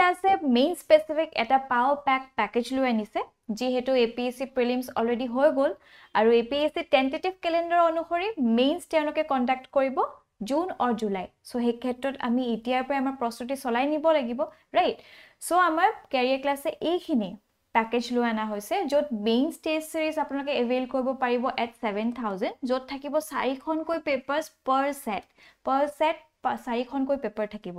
ক্লাছে main specific এটা পাও pack package লৈ আনিছে যেহেতু এপিএসসি প্ৰিলিমছ অলৰেডি হৈ গ'ল আৰু এপিএসসি টেন্টেটিভ ক্যালেন্ডাৰ অনুসৰি মেইনছ তেওঁলোকে কন্ডাক্ট কৰিব জুন অৰ জুলাই সো সেই ক্ষেত্ৰত আমি এতিয়াৰ পৰা আমাৰ প্ৰস্তুতি চলাই নিব লাগিব ৰাইট সো আমাৰ ক্যাৰিয়াৰ ক্লাছে এইখিনি প্যাকেজ লৈ আনা হৈছে য'ত মেইন টেষ্ট সিৰিজ আপোনালোকে এভেইল কৰিব পাৰিব এট 7000 য'ত থাকিব 4খনকৈ পেপাৰছ per set 4খনকৈ পেপাৰ থাকিব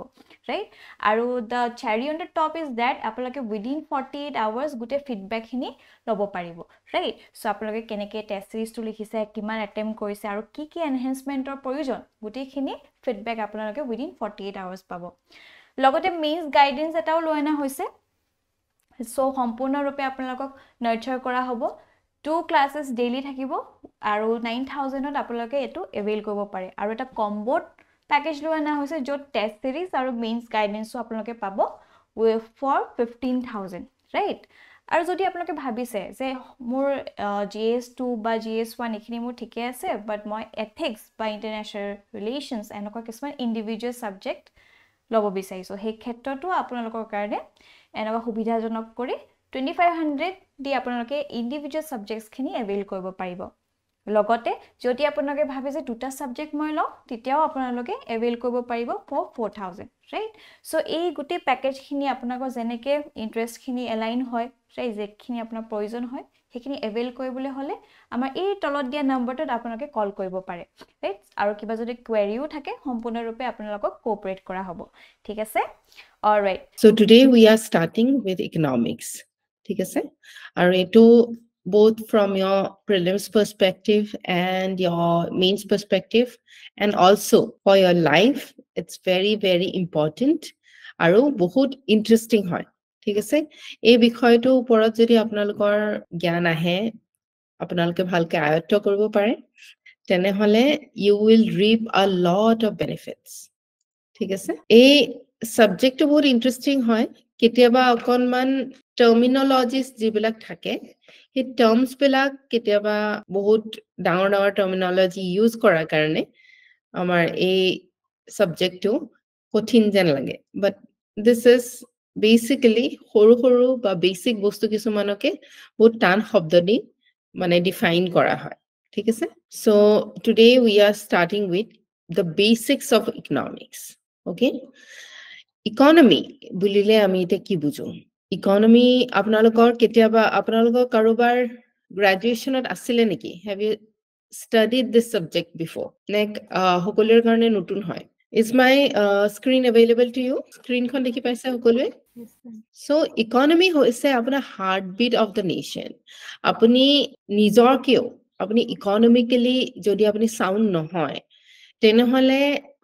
ৰাইট আৰু the cherry on the top is that আপোনালোকে within 48 hours গুটে ফিডব্যাক খিনি লব পাৰিব ৰাইট সো আপোনালোকে কেনেকে টেষ্ট সিৰিজটো লিখিছে কিমান এটেম্প কৰিছে আৰু কি কি এনহান্সমেন্টৰ প্ৰয়োজন গুটেখিনি ফিডব্যাক আপোনালোকে within 48 hours পাব লগতে মেইনছ গাইডেন্স এটাও লৈ আনা হৈছে সো সম্পূৰ্ণৰূপে আপোনালোকক নাৰ্চাৰ কৰা হ'ব 2 ক্লাसेस ডেইলি থাকিব আৰু 9000 ত আপোনালোকে এটো এভেইল কৰিব পাৰে আৰু এটা কম্বোত প্যাকেজ লৈ আনা হৈছে য'ত টেষ্ট সিৰিজ আৰু মেইনছ গাইডেন্সও আপোনালোকে পাব ফৰ 15000 ৰাইট আৰু যদি আপোনালোকে ভাবিছে যে মোৰ GS2 বা GS1 এখিনি মোৰ ঠিকে আছে বাট মই এথিক্স বা ইন্টাৰনেশ্যনেল ৰিলেশনছ এনেকুৱা কিছুমান ইন্ডিভিজুৱেল সাবজেক্ট লব বিচাৰিছো সেই ক্ষেত্ৰতো আপোনালোকৰ কাৰণে এনেকুৱা সুবিধাজনক কৰি 2500 দি আপোনালোকে ইন্ডিভিজুৱেল সাবজেক্টছ খিনি এভেইল কৰিব পাৰিব লগতে যদি আপোনালোকে ভাবে যে দুটা সাবজেক্ট মই লও তেতিয়াও আপোনালোকে এভেইল কৰিব পাৰিব ফৰ 4000 ৰাইট সো এই গুটে প্যাকেজ খিনি আপোনালোকৰ যেনেকে ইন্টাৰেষ্ট খিনি এলাইন হয় ৰাইট যেখিনি আপোনাৰ প্ৰয়োজন হয় সেইখিনি এভেইল কৰিবলৈ হলে আমাৰ এই তলত দিয়া নম্বৰটোত আপোনালোকে কল কৰিব পাৰে ৰাইট আৰু কিবা যদি কোৱেৰিও থাকে সম্পূৰ্ণৰূপে আপোনালোকক কোঅপাৰেট কৰা হ'ব ঠিক আছে alright So today we are starting with economics. ঠিক আছে? আৰু এটো both from your prelims perspective and your mains perspective and also for your life it's very important আৰু বহুত interesting হয় ঠিক আছে এই বিষয়টো ওপৰত যদি আপোনালোকৰ জ্ঞান আহে আপোনালোকে ভালকে আয়ত্ত কৰিব পাৰে তেনেহলে you will reap a lot of benefits ঠিক আছে এই সাবজেক্টটো বহুত ইন্টারেস্টিং হয় কেতিয়াবা অকনমান টার্মিনোলজিস যিবিলাক থাকে এই টার্মস বিলাক কেতিয়াবা বহুত ডাঙৰ টাৰ্মিনোলজি ইউজ কৰাৰ কাৰণে আমাৰ এই সাবজেক্টটো কঠিন যেন লাগে বাট দিস ইজ বেসিক্যালি সৰু বা বেসিক বস্তু কিছুমানকে বহুত টান শব্দ দি মানে ডিফাইন কৰা হয় ঠিক আছে so today we are starting with the basics of economics okay economy বুলিলে আমি এটা কি বুজো economy আপোনালোকৰ কেতিয়াবা আপোনালোকৰ কাৰোবাৰ গ্ৰেজুৱেচনত আছিল নেকি have you studied this subject before like সকলোৰ কাৰণে নতুন হয় is my screen available to you screen খন দেখি পাইছে সকলোৱে so economy হৈছে আপোনাৰ heartbeat of the nation আপুনি নিজৰ কিয় আপুনি economically যদি আপুনি sound নহয় তেনেহলে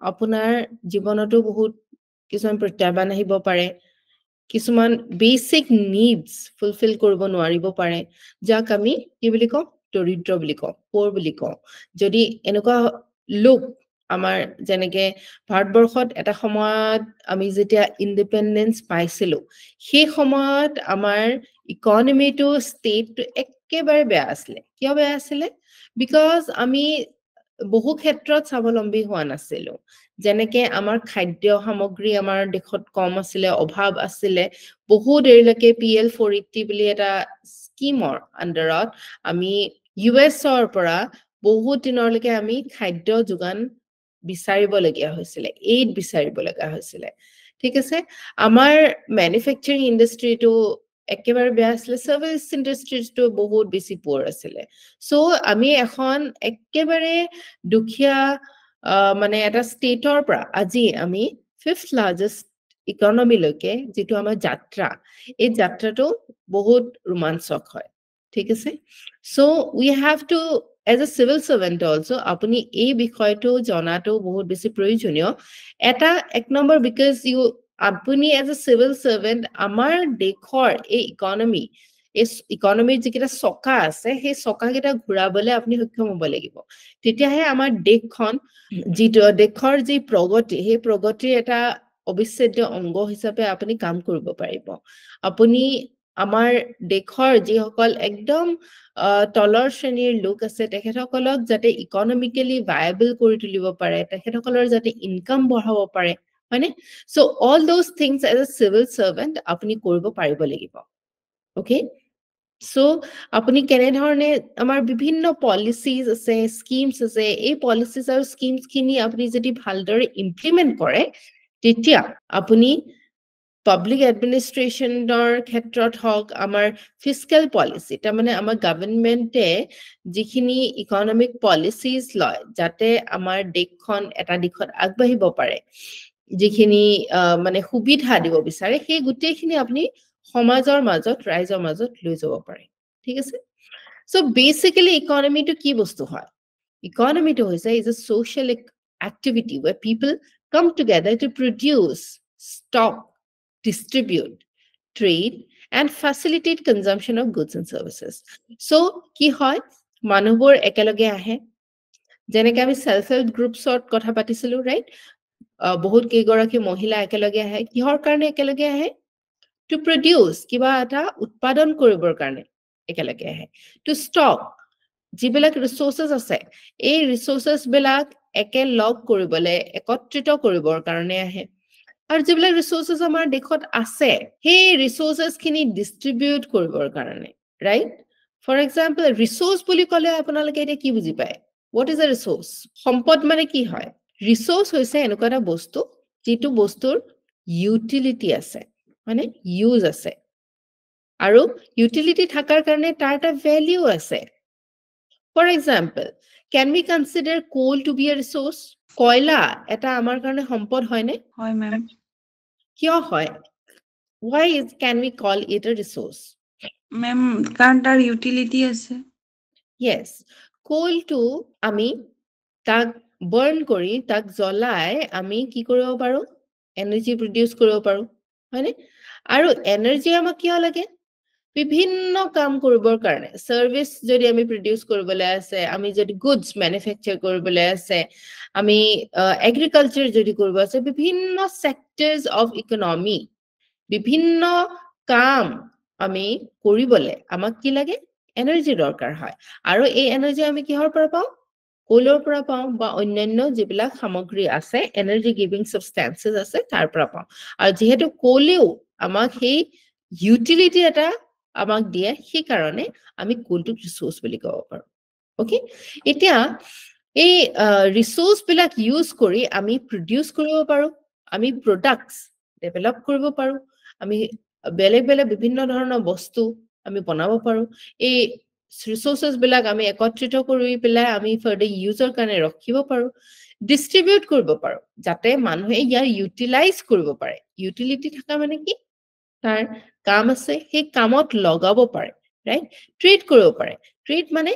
আপোনাৰ জীৱনতো বহুত কিছুমান প্ৰত্যাহ্বান আহিব পাৰে কিছুমান বেসিক নিডস ফুলফিল কৰিব নোৱাৰিব পাৰে যাক আমি কি বুলি কওঁ দৰিদ্ৰ বুলি কওঁ পোৰ বুলি কওঁ যদি এনেকুৱা লোক আমাৰ যেনেকে ভাৰতবৰ্ষত এটা সময়ত আমি যেতিয়া ইন্ডিপেন্ডেন্স পাইছিলো সেই সময়ত আমাৰ ইকনমিটো ষ্টেটটো একেবাৰে বেয়া আছিল কিয় বেয়া আছিল বিকজ আমি বহু ক্ষেত্ৰত স্বাৱলম্বী হোৱা নাছিলো যেনেকে আমাৰ খাদ্য সামগ্ৰী আমাৰ দেশত কম আছিল অভাৱ আছিল বহু দেৰিলৈকে PL 480 বুলি এটা স্কিমৰ আন্ডাৰত আমি ইউএছৰ পৰা বহু দিনলৈকে আমি খাদ্য যোগান বিচাৰিব লগিয়া হৈছিল এইড বিচাৰিব লগা হৈছিল ঠিক আছে আমাৰ ম্যানুফ্যাকচাৰিং ইন্ডাষ্ট্ৰিটো একেবাৰে বেয়া আছিল সাৰ্ভিস ইন্ডাষ্ট্ৰিটো বহুত বেছি পোৰ আছিল সো আমি এখন একেবাৰে দুখিয়া মানে এটা ষ্টেটৰ পৰা আজি আমি 5th লাৰ্জেষ্ট ইকনমি লৈকে যেটো আমাৰ যাত্ৰা এই যাত্ৰাটো বহুত ৰোমাঞ্চক হয় ঠিক আছে so we have to as a civil servant also আপুনি এই বিষয়টো জনাটো বহুত বেছি প্ৰয়োজনীয় এটা এক নম্বৰ because you আপুনি as a civil servant আমাৰ দেশৰ এই ইকনমিৰ যিকেইটা চকা আছে সেই চকাকেইটা ঘূৰাবলৈ আপুনি সক্ষম হ'ব লাগিব তেতিয়াহে আমাৰ দেশখন যিটো দেশৰ যি প্ৰগতি সেই প্ৰগতিৰ এটা অবিচ্ছেদ্য অংগ হিচাপে আপুনি কাম কৰিব পাৰিব আপুনি আমাৰ দেশৰ যিসকল একদম তলৰ শ্ৰেণীৰ লোক আছে তেখেতসকলক যাতে ইকনমিক্যালি ভায়াবল কৰি তুলিব পাৰে তেখেতসকলৰ যাতে ইনকাম বঢ়াব পাৰে হয়নে? So all those things as a civil servant আপুনি কৰিব পাৰিব লাগিব। Okay? So আপুনি কেনেধৰণে আমাৰ বিভিন্ন পলিচিজ আছে, স্কিমছ আছে, এই পলিচিজ আৰু স্কিমছখিনি আপুনি যদি ভালদৰে ইমপ্লিমেণ্ট কৰে, তেতিয়া আপুনি পাব্লিক এডমিনিষ্ট্ৰেশ্যনৰ ক্ষেত্ৰত হওক, আমাৰ ফিস্কেল পলিচি, তাৰমানে আমাৰ গভৰ্ণমেণ্টে যিখিনি ইকনমিক পলিচিজ লয়, যাতে আমাৰ দেশখন এটা দিশত আগবাঢ়িব পাৰে, যিখিনি মানে সুবিধা দিব বিচাৰে, সেই গোটেইখিনি আপুনি সমাজৰ মাজত, ৰাইজৰ মাজত লৈ যাব পাৰে। ঠিক আছে? So basically ইকনমিটো কি বস্তু হয়? ইকনমিটো হৈছে is a social activity where people come together to produce, stock, distribute, trade, and facilitate consumption of goods and services. So কি হয়? মানুহবোৰ একেলগে আহে, যেনেকৈ আমি সেলফ হেল্প গ্ৰুপছত কথা পাতিছিলো, ৰাইট? বহুত কেইগৰাকী মহিলা একেলগে আহে, কিহৰ কাৰণে একেলগে আহে? To produce, কিবা এটা উৎপাদন কৰিবৰ কাৰণে একেলগে আহে। To stock, যিবিলাক ৰিসোৰ্সেস আছে, এই ৰিসোৰ্সেস বিলাক একেলগ কৰিবলৈ, একত্ৰিত কৰিবৰ কাৰণে আহে। আৰু যিবিলাক ৰিসোৰ্সেস আমাৰ দেশত আছে, সেই ৰিসোৰ্সেস খিনি ডিস্ট্ৰিবিউট কৰিবৰ কাৰণে, ৰাইট? ফৰ এক্সাম্পল, ৰিসোৰ্স বুলি ক'লে আপোনালোকে এতিয়া কি বুজি পায়? What is a resource? সম্পদ মানে কি হয়? ৰিসোৰ্স হৈছে এনেকুৱা এটা বস্তু যিটো বস্তুৰ ইউটিলিটি আছে, মানে ইউজ আছে। আৰু ইউটিলিটি থাকাৰ কাৰণে তাৰ এটা ভ্যালু আছে। For example, can we consider coal to be a resource? কয়লা এটা আমাৰ কাৰণে সম্পদ হয়নে? হয় ম্যাম। কিয় হয়? Why can we call it a resource? Ma'am কাৰণ তাৰ ইউটিলিটি আছে। Yes, coal to আমি তাক burn কৰি, তাক জ্বলাই আমি কি কৰিব পাৰো? এনাৰ্জি প্ৰডিউস কৰিব পাৰো, হয়নে? আৰু এনাৰ্জি আমাক কিয় লাগে? বিভিন্ন কাম কৰিবৰ কাৰণে, সাৰ্ভিস যদি আমি প্ৰডিউস কৰিবলৈ আছে, আমি যদি গুডস ম্যানুফ্যাকচাৰ কৰিবলৈ আছে, আমি এগ্ৰিকালচাৰ যদি কৰিব আছে, বিভিন্ন সেক্টৰস অফ ইকনমি, বিভিন্ন কাম আমি কৰিবলে আমাক কি লাগে? এনাৰ্জি দৰকাৰ হয়। আৰু এই এনাৰ্জি আমি কিহৰ পৰা পাওঁ? কোলৰ পৰা পাওঁ, বা অন্যান্য যিবিলাক সামগ্ৰী আছে, এনাৰ্জি গিভিং সাবস্টেন্সেস আছে, তাৰ পৰা পাওঁ। আৰু যেহেতু কোলেও আমাক সেই ইউটিলিটি এটা আমাক দিয়ে, সেই কাৰণে আমি কোলটোক ৰিসোৰ্স বুলি ক'ব পাৰো। ওকে? এতিয়া এই ৰিসোৰ্স বিলাক ইউজ কৰি আমি প্ৰডিউস কৰিব পাৰো, আমি প্ৰডাক্টস ডেভেলপ কৰিব পাৰো, আমি বেলেগ বেলেগ বিভিন্ন ধৰণৰ বস্তু আমি বনাব পাৰো। এই ৰিসোৰ্সেস বিলাক আমি একত্ৰিত কৰি পেলাই আমি ফাৰ্দাৰ ইউজৰ কাৰণে ৰাখিব পাৰো, ডিস্ট্ৰিবিউট কৰিব পাৰো, যাতে মানুহে ইয়াৰ ইউটিলাইজ কৰিব পাৰে। ইউটিলিটি থকা মানে কি? তাৰ কাম আছে, সেই কামত লগাব পাৰে, ৰাইট? ট্ৰেড কৰিব পাৰে। ট্ৰেড মানে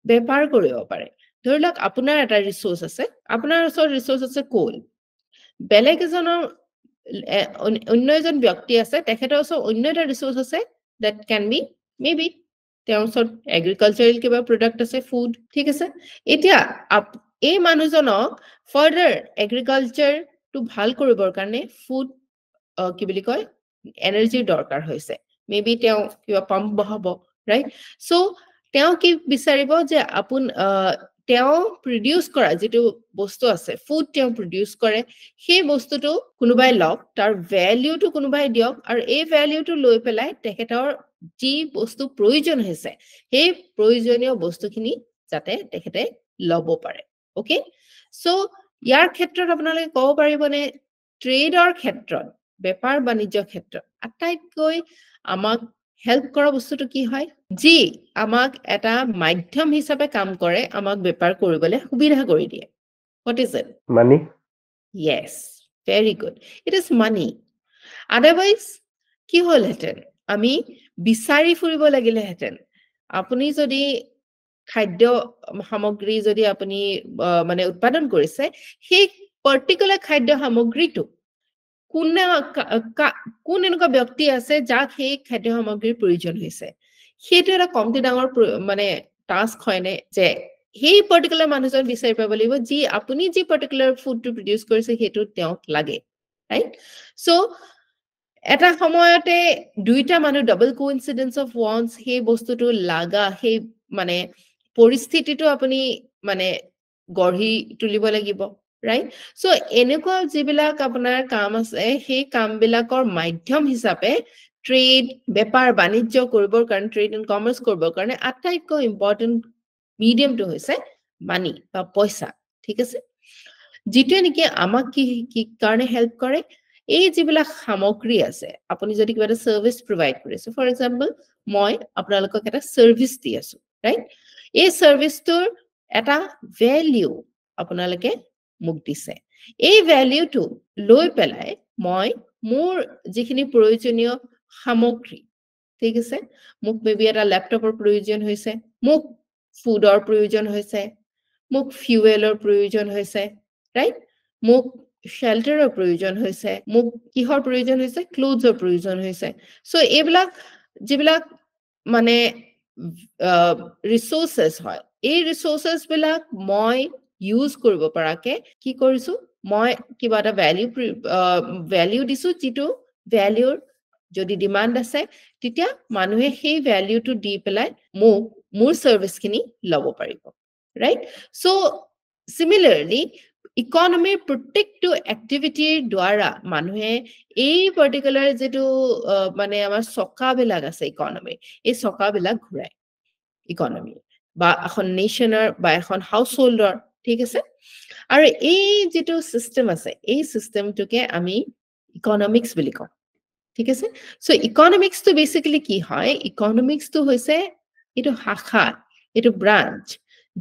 বেপাৰ কৰিব পাৰে। ধৰি লওক আপোনাৰ এটা ৰিসোৰ্স আছে, আপোনাৰ ওচৰত ৰিসোৰ্স আছে কোল। বেলেগ এজনৰ অন্য এজন ব্যক্তি আছে, তেখেতৰ ওচৰত অন্য এটা ৰিসোৰ্স আছে, that can be maybe তেওঁৰ ওচৰত এগ্ৰিকালচাৰেল কিবা প্ৰডাক্ট আছে, ফুড, ঠিক আছে? এতিয়া এই মানুহজনক ফাৰ্দাৰ এগ্ৰিকালচাৰটো ভাল কৰিবৰ কাৰণে ফুড কি বুলি কয়, এনাৰ্জিৰ দৰকাৰ হৈছে। মেবি তেওঁ কিবা পাম্প বহাব, ৰাইট? সো তেওঁ কি বিচাৰিব যে তেওঁ প্ৰডিউস কৰা যিটো বস্তু আছে, ফুড তেওঁ প্ৰডিউস কৰে, সেই বস্তুটো কোনোবাই লওক, তাৰ ভ্যালুটো কোনোবাই দিয়ক, আৰু এই ভ্যালুটো লৈ পেলাই তেখেতৰ যি বস্তু প্ৰয়োজন হৈছে, সেই প্ৰয়োজনীয় বস্তুখিনি যাতে তেখেতে ল'ব পাৰে। ওকে? সো ইয়াৰ ক্ষেত্ৰত আপোনালোকে ক'ব পাৰিবনে, ট্ৰেডৰ ক্ষেত্ৰত, বেপাৰ বাণিজ্যৰ ক্ষেত্ৰত আটাইতকৈ আমাক হেল্প কৰা বস্তুটো কি হয়? যি আমাক এটা মাধ্যম হিচাপে কাম কৰে, আমাক বেপাৰ কৰিবলৈ সুবিধা কৰি দিয়ে। What is it? Money. Yes, very good. It is money. Otherwise, কি হ'লহেঁতেন? আমি বিচাৰি ফুৰিব লাগিলেহেঁতেন। আপুনি যদি খাদ্য সামগ্ৰী যদি আপুনি মানে উৎপাদন কৰিছে, সেই পাৰ্টিকুলাৰ খাদ্য সামগ্ৰীটো কোন এনেকুৱা ব্যক্তি আছে যাক সেই খাদ্য সামগ্ৰীৰ প্ৰয়োজন হৈছে, সেইটো এটা কমটি ডাঙৰ মানে টাস্ক হয়নে, যে সেই পাৰ্টিকুলাৰ মানুহজন বিচাৰি পাব লাগিব যি আপুনি যি পাৰ্টিকুলাৰ ফুডটো প্ৰডিউস কৰিছে সেইটো তেওঁক লাগে, ৰাইট? সো এটা সময়তে দুইটা মানুহ ডাবল কোইনসিডেন্স অফ ওয়ান্টস, সেই বস্তুটো লাগা, সেই মানে পৰিস্থিতিটো আপুনি মানে গঢ়ি তুলিব লাগিব। right? So এনেকুৱা যিবিলাক আপোনাৰ কাম আছে সেই কামবিলাকৰ মাধ্যম হিচাপে ট্ৰেড বেপাৰ বাণিজ্য কৰিবৰ কাৰণে ট্ৰেড এণ্ড কমাৰ্চ কৰিবৰ কাৰণে আটাইতকৈ ইম্পৰ্টেণ্ট মিডিয়ামটো হৈছে মানি বা পইচা ঠিক আছে যিটোৱে নেকি আমাক কি কাৰণে হেল্প কৰে এই যিবিলাক সামগ্ৰী আছে আপুনি যদি কিবা এটা সাৰ্ভিস প্ৰভাইড কৰিছে ফৰ এক্সাম্পল মই আপোনালোকক এটা সাৰ্ভিস দি আছো ৰাইট এই সাৰ্ভিসটোৰ এটা ভ্যালু আপোনালোকে মোক দিছে এই ভ্যালুটো লৈ পেলাই মই মোৰ যিখিনি প্ৰয়োজনীয় সামগ্ৰী ঠিক আছে মোক মেবি এটা ল্যাপটপৰ প্ৰয়োজন হৈছে মোক ফুডৰ প্ৰয়োজন হৈছে মোক ফিউয়েলৰ প্ৰয়োজন হৈছে ৰাইট মোক শেল্টাৰৰ প্ৰয়োজন হৈছে মোক কিহৰ প্ৰয়োজন হৈছে ক্লোথছৰ প্ৰয়োজন হৈছে সো এইবিলাক যিবিলাক মানে ৰিসোৰ্সেস হয় এই ৰিসোৰ্সেস বিলাক মই ইউজ কৰিব পৰাকে কি কৰিছো মই কিবা এটা ভ্যালু দিছো যিটো ভ্যালুৰ যদি ডিমান্ড আছে তেতিয়া মানুহে সেই ভ্যালুটো দি পেলাই মোৰ সাৰ্ভিসখিনি লব পাৰিব ৰাইট সো সিমিলাৰলি ইকনমিৰ প্ৰত্যেকটো এক্টিভিটিৰ দ্বাৰা মানুহে এই পাৰ্টিকুলাৰ যেটো মানে আমাৰ সকাবিলাক আছে ইকনমিৰ এই সকাবিলাক ঘূৰাই ইকনমি বা এখন নেশনৰ বা এখন হাউসহোল্ডৰ ঠিক আছে আৰু এই যেটো সিস্টেম আছে এই সিস্টেমটোকে আমি ইকনমিক্স বুলি কওঁ ঠিক আছে সো ইকনমিক্স তো বেসিক্যালি কি হয় ইকনমিক্স তো হৈছে এটো শাখা এটো ব্রাঞ্চ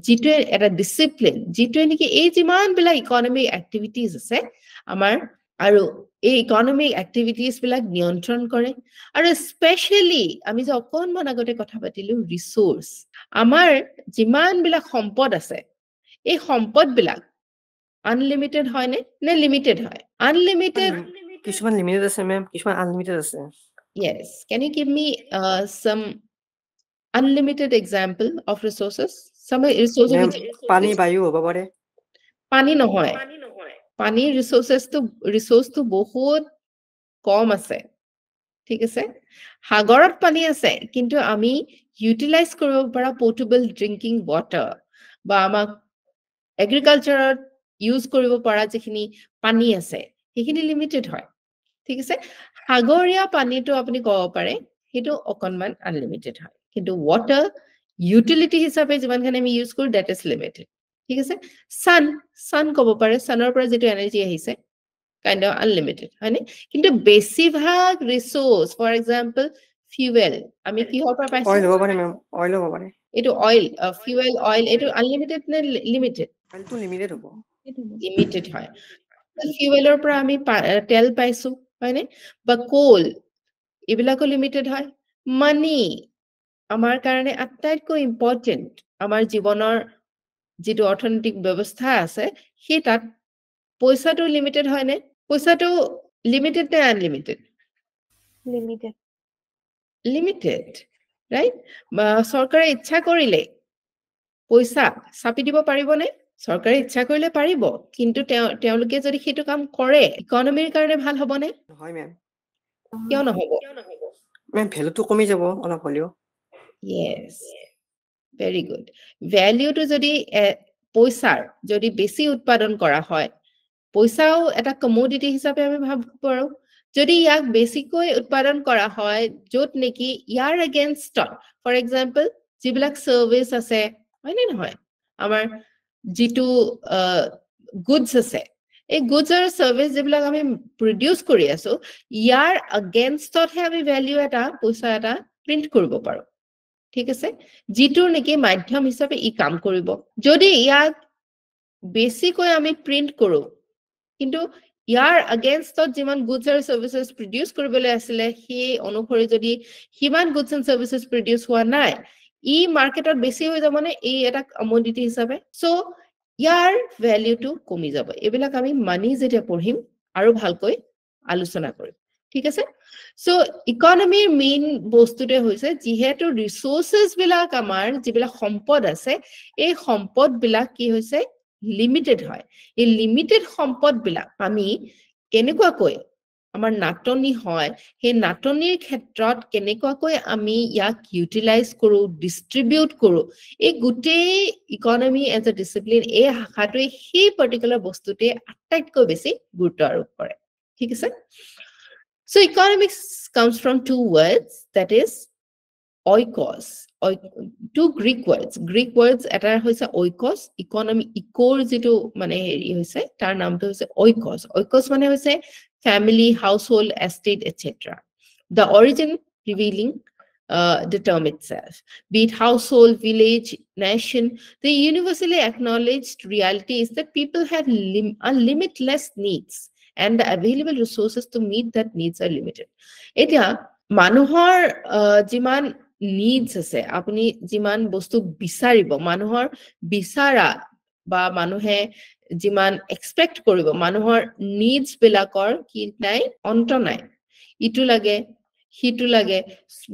যেটো এটা ডিসিপ্লিন যেটো নেকি এই যিমান বিলা ইকনমিক এক্টিভিটিজ আছে আমাৰ আৰু এই ইকনমিক এক্টিভিটিজ বিলাক নিয়ন্ত্ৰণ কৰে আৰু স্পেশালি আমি যে অকনমান আগতে কথা পাতিলো ৰিসোৰ্স আমাৰ যিমান বিলা সম্পদ আছে এই সম্পদ বিলাক আনলিমিটেড হয় নে লিমিটেড হয় আনলিমিটেড কিছুমান লিমিটেড আছে ম্যাম কিছুমান আনলিমিটেড আছে yes can you give me some unlimited example of resources some resources ma'am which পানী বায়ু হ'ব পাৰে পানী নহয় পানীৰ ৰিসোৰ্স তো বহুত কম আছে ঠিক আছে সাগৰত পানী আছে কিন্তু আমি ইউটিলাইজ কৰিব পৰা পোৰ্টেবল ড্ৰিংকিং ওয়াটাৰ বা আমাক এগ্ৰিকালচাৰত ইউজ কৰিব পৰা যিখিনি পানী আছে সেইখিনি লিমিটেড হয় ঠিক আছে সাগৰীয়া পানীটো আপুনি ক'ব পাৰে হেতু অকনমান আনলিমিটেড হয় কিন্তু ওয়াটাৰ ইউটিলিটি হিচাপে যিমানখানে আমি ইউজ কৰো দ্যাট ইজ লিমিটেড ঠিক আছে সান ক'ব পাৰে সানৰ পৰা যেটো এনাৰ্জি আহিছে kind of unlimited হয়নে কিন্তু বেছিভাগ ৰিসোৰ্স ফৰ এক্সাম্পল ফুয়েল আমি কি হৰ পৰা পাইছো অইল হ'ব পাৰে ম্যাম অইল হ'ব পাৰে এটো অইল ফুয়েল অইল এটো আনলিমিটেড নে লিমিটেড অইলটো লিমিটেড হ'ব লিমিটেড হয় ফুয়েলৰ পৰা আমি তেল পাইছো হয়নে বা কোল এবিলাকো লিমিটেড হয় মানি আমাৰ কাৰণে আটাইতকৈ ইম্পৰ্টেন্ট আমাৰ জীৱনৰ যেটো অৰ্থনৈতিক ব্যৱস্থা আছে সেই তাত পইচাটো লিমিটেড হয় নে পইচাটো লিমিটেড নে আনলিমিটেড লিমিটেড ৰাইট চৰকাৰে ইচ্ছা কৰিলে পইচা চাপি দিব পাৰিব নে চৰকাৰে ইচ্ছা কৰিলে পাৰিব কিন্তু তেওঁলোকে যদি হেতু কাম কৰে ইকনমিৰ কাৰণে ভাল হ'ব নে নহয় ম্যাম কিয় নহব ম্যাম ভ্যালুটো কমি যাব অলপ হলিও yes very good value to যদি পইচাৰ যদি বেছি উৎপাদন কৰা হয় পইচাও এটা কমোডিটি হিচাপে আমি ভাবিব পাৰো যদি ইয়াক বেছিকৈ উৎপাদন কৰা হয় যত নেকি ইয়াৰ এগেইনষ্ট ফৰ এক্সাম্পল যিবিলাক সাৰ্ভিস আছে হয়নে নহয় আমাৰ যেটো গুডস আছে এই গুডস আৰু সাৰ্ভিস যিবিলাক আমি প্ৰডিউস কৰি আছো ইয়াৰ এগেইনষ্টত হে আমি ভ্যালু এটা পইচা এটা প্ৰিন্ট কৰিব পাৰো ঠিক আছে যেটো নেকি মাধ্যম হিচাপে ই কাম কৰিব যদি ইয়াক বেছিকৈ আমি প্ৰিন্ট কৰো কিন্তু ইয়াৰ এগেইনষ্টত যিমান গুডস আৰু সাৰ্ভিসেস প্ৰডিউস কৰিবলৈ আছিল সেই অনুসৰি যদি হিমান গুডস এণ্ড সাৰ্ভিসেস প্ৰডিউস হোৱা নাই ই মাৰ্কেটত বেছি হৈ যাব মানে এই এটা কমোডিটি হিচাপে সো ইয়াৰ ভ্যালুটো কমি যাব এবিলাক আমি মানি যেতিয়া পঢ়িম আৰু ভালকৈ আলোচনা কৰিম ঠিক আছে সো ইকনমিৰ মেইন বস্তুতে হৈছে যিহেতু ৰিসোৰ্সেস বিলাক আমাৰ যিবিলাক সম্পদ আছে এই সম্পদ বিলাক কি হৈছে লিমিটেড হয় এই লিমিটেড সম্পদ বিলাক আমি কেনেকুৱাকৈ আমাৰ নাটনি হয় সেই নাটনিৰ ক্ষেত্ৰত কেনেকুৱাকৈ আমি ইয়াক ইউটিলাইজ কৰো ডিস্ট্ৰিবিউট কৰো এই গোটেই ইকনমি এজ এ ডিসিপ্লিন এই শাখাটোৱে সেই পাৰ্টিকুলাৰ বস্তুতে আটাইতকৈ বেছি গুৰুত্ব আৰোপ কৰে ঠিক আছে so economics comes from two words that is oikos two Greek words এটা হৈছে oikos economy ecoৰ যেটো মানে হেৰি হৈছে তাৰ নামটো হৈছে oikos মানে হৈছে family household estate etc the origin revealing the term itself be it household village nation the universally acknowledged reality is that people have limitless needs and the available resources to meet that needs are limited এতিয়া মানুহৰ যিমান needs আছে আপুনি যিমান বস্তু বিচাৰিব মানুহৰ বিচাৰা বা মানুহে যিমান এক্সপেক্ট কৰিব মানুহৰ needs বিলাকৰ কি নাই অন্ত নাই ইটো লাগে হিটো লাগে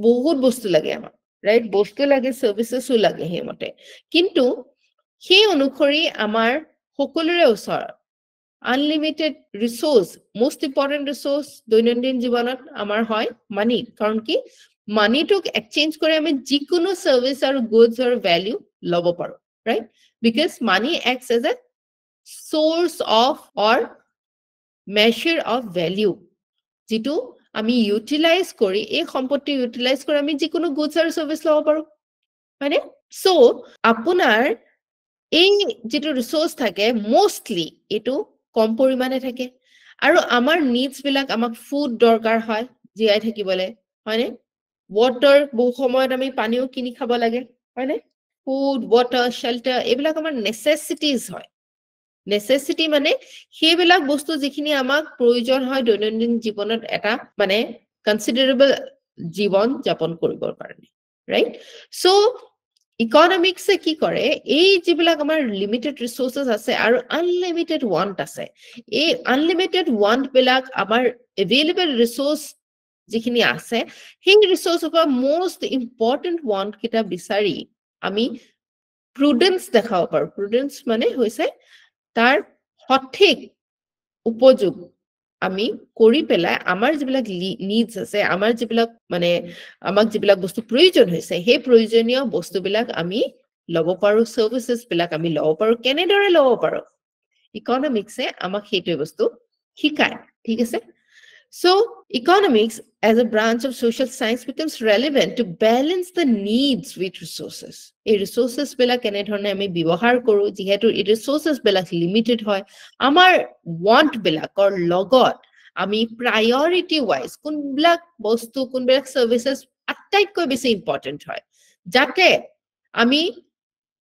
বহুত বস্তু লাগে আমাৰ ৰাইট বস্তু লাগে সাৰ্ভিসেসও লাগে হেমতে কিন্তু সেই অনুসৰি আমাৰ সকলোৰে ওচৰত unlimited resource most important resource দৈনন্দিন জীৱনত আমাৰ হয় money কাৰণ কি money took exchange করে আমি যিকোনো সার্ভিস আর গুডস আর ভ্যালু লব পারো right because money acts as a source of or measure of value যেটো আমি ইউটিলাইজ কৰি এই সম্পত্তি ইউটিলাইজ কৰি আমি যিকোনো গুডস আৰ সাৰ্ভিস লব পাৰো মানে সো আপোনাৰ এই যেটো ৰিসোৰ্স থাকে মোস্টলি এটো কম পৰিমাণে থাকে আৰু আমাৰ নিডস বিলাক আমাক ফুড দৰকাৰ হয় জিআই থাকিবলে হয়নে ওয়াটার বহু সময়ত আমি পানীও কিনি খাব লাগে হয়নে ফুড ওয়াটার শেল্টার এবিলাক আমাৰ নেসেসিটিজ হয় নেসেসিটি মানে সেইবিলাক বস্তু যিখিনি আমাক প্ৰয়োজন হয় দৈনন্দিন জীৱনত এটা মানে কনসিডাৰেবল জীৱন যাপন কৰিবৰ কাৰণে ৰাইট সো ইকনমিক্স কি কৰে এই যিবিলাক আমাৰ লিমিটেড ৰিসোৰ্সেস আছে আৰু আনলিমিটেড ওয়ান্ট আছে এই আনলিমিটেড ওয়ান্ট বিলাক আমাৰ এভেইলেবল ৰিসোৰ্স যিখিনি আছে সেই resource of most important want কিটা বিচাৰি আমি প্ৰুডেন্স দেখাব পাৰো প্ৰুডেন্স মানে হৈছে তাৰ সঠিক উপযোগ আমি কৰি পেলাই আমাৰ যিবিলাক নিডস আছে আমাৰ যিবিলাক মানে আমাক যিবিলাক বস্তু প্ৰয়োজন হৈছে সেই প্ৰয়োজনীয় বস্তুবিলাক আমি লব পাৰো সাৰ্ভিসেস বিলাক আমি লব পাৰো কেনেদৰে লব পাৰো ইকনমিক্সে আমাক সেইটো বস্তু শিকায় ঠিক আছে so economics as a branch of social science becomes relevant to balance the needs with resources এই resources বিলাক কেনে ধৰণে আমি ব্যৱহাৰ কৰো যেহেতু এই resources বিলাক লিমিটেড হয় আমাৰ want বিলাকৰ লগত আমি priority wise কোনবিলাক বস্তু কোনবিলাক সাৰ্ভিসেস আটাইতকৈ বেছি ইম্পৰ্টেন্ট হয় যাতে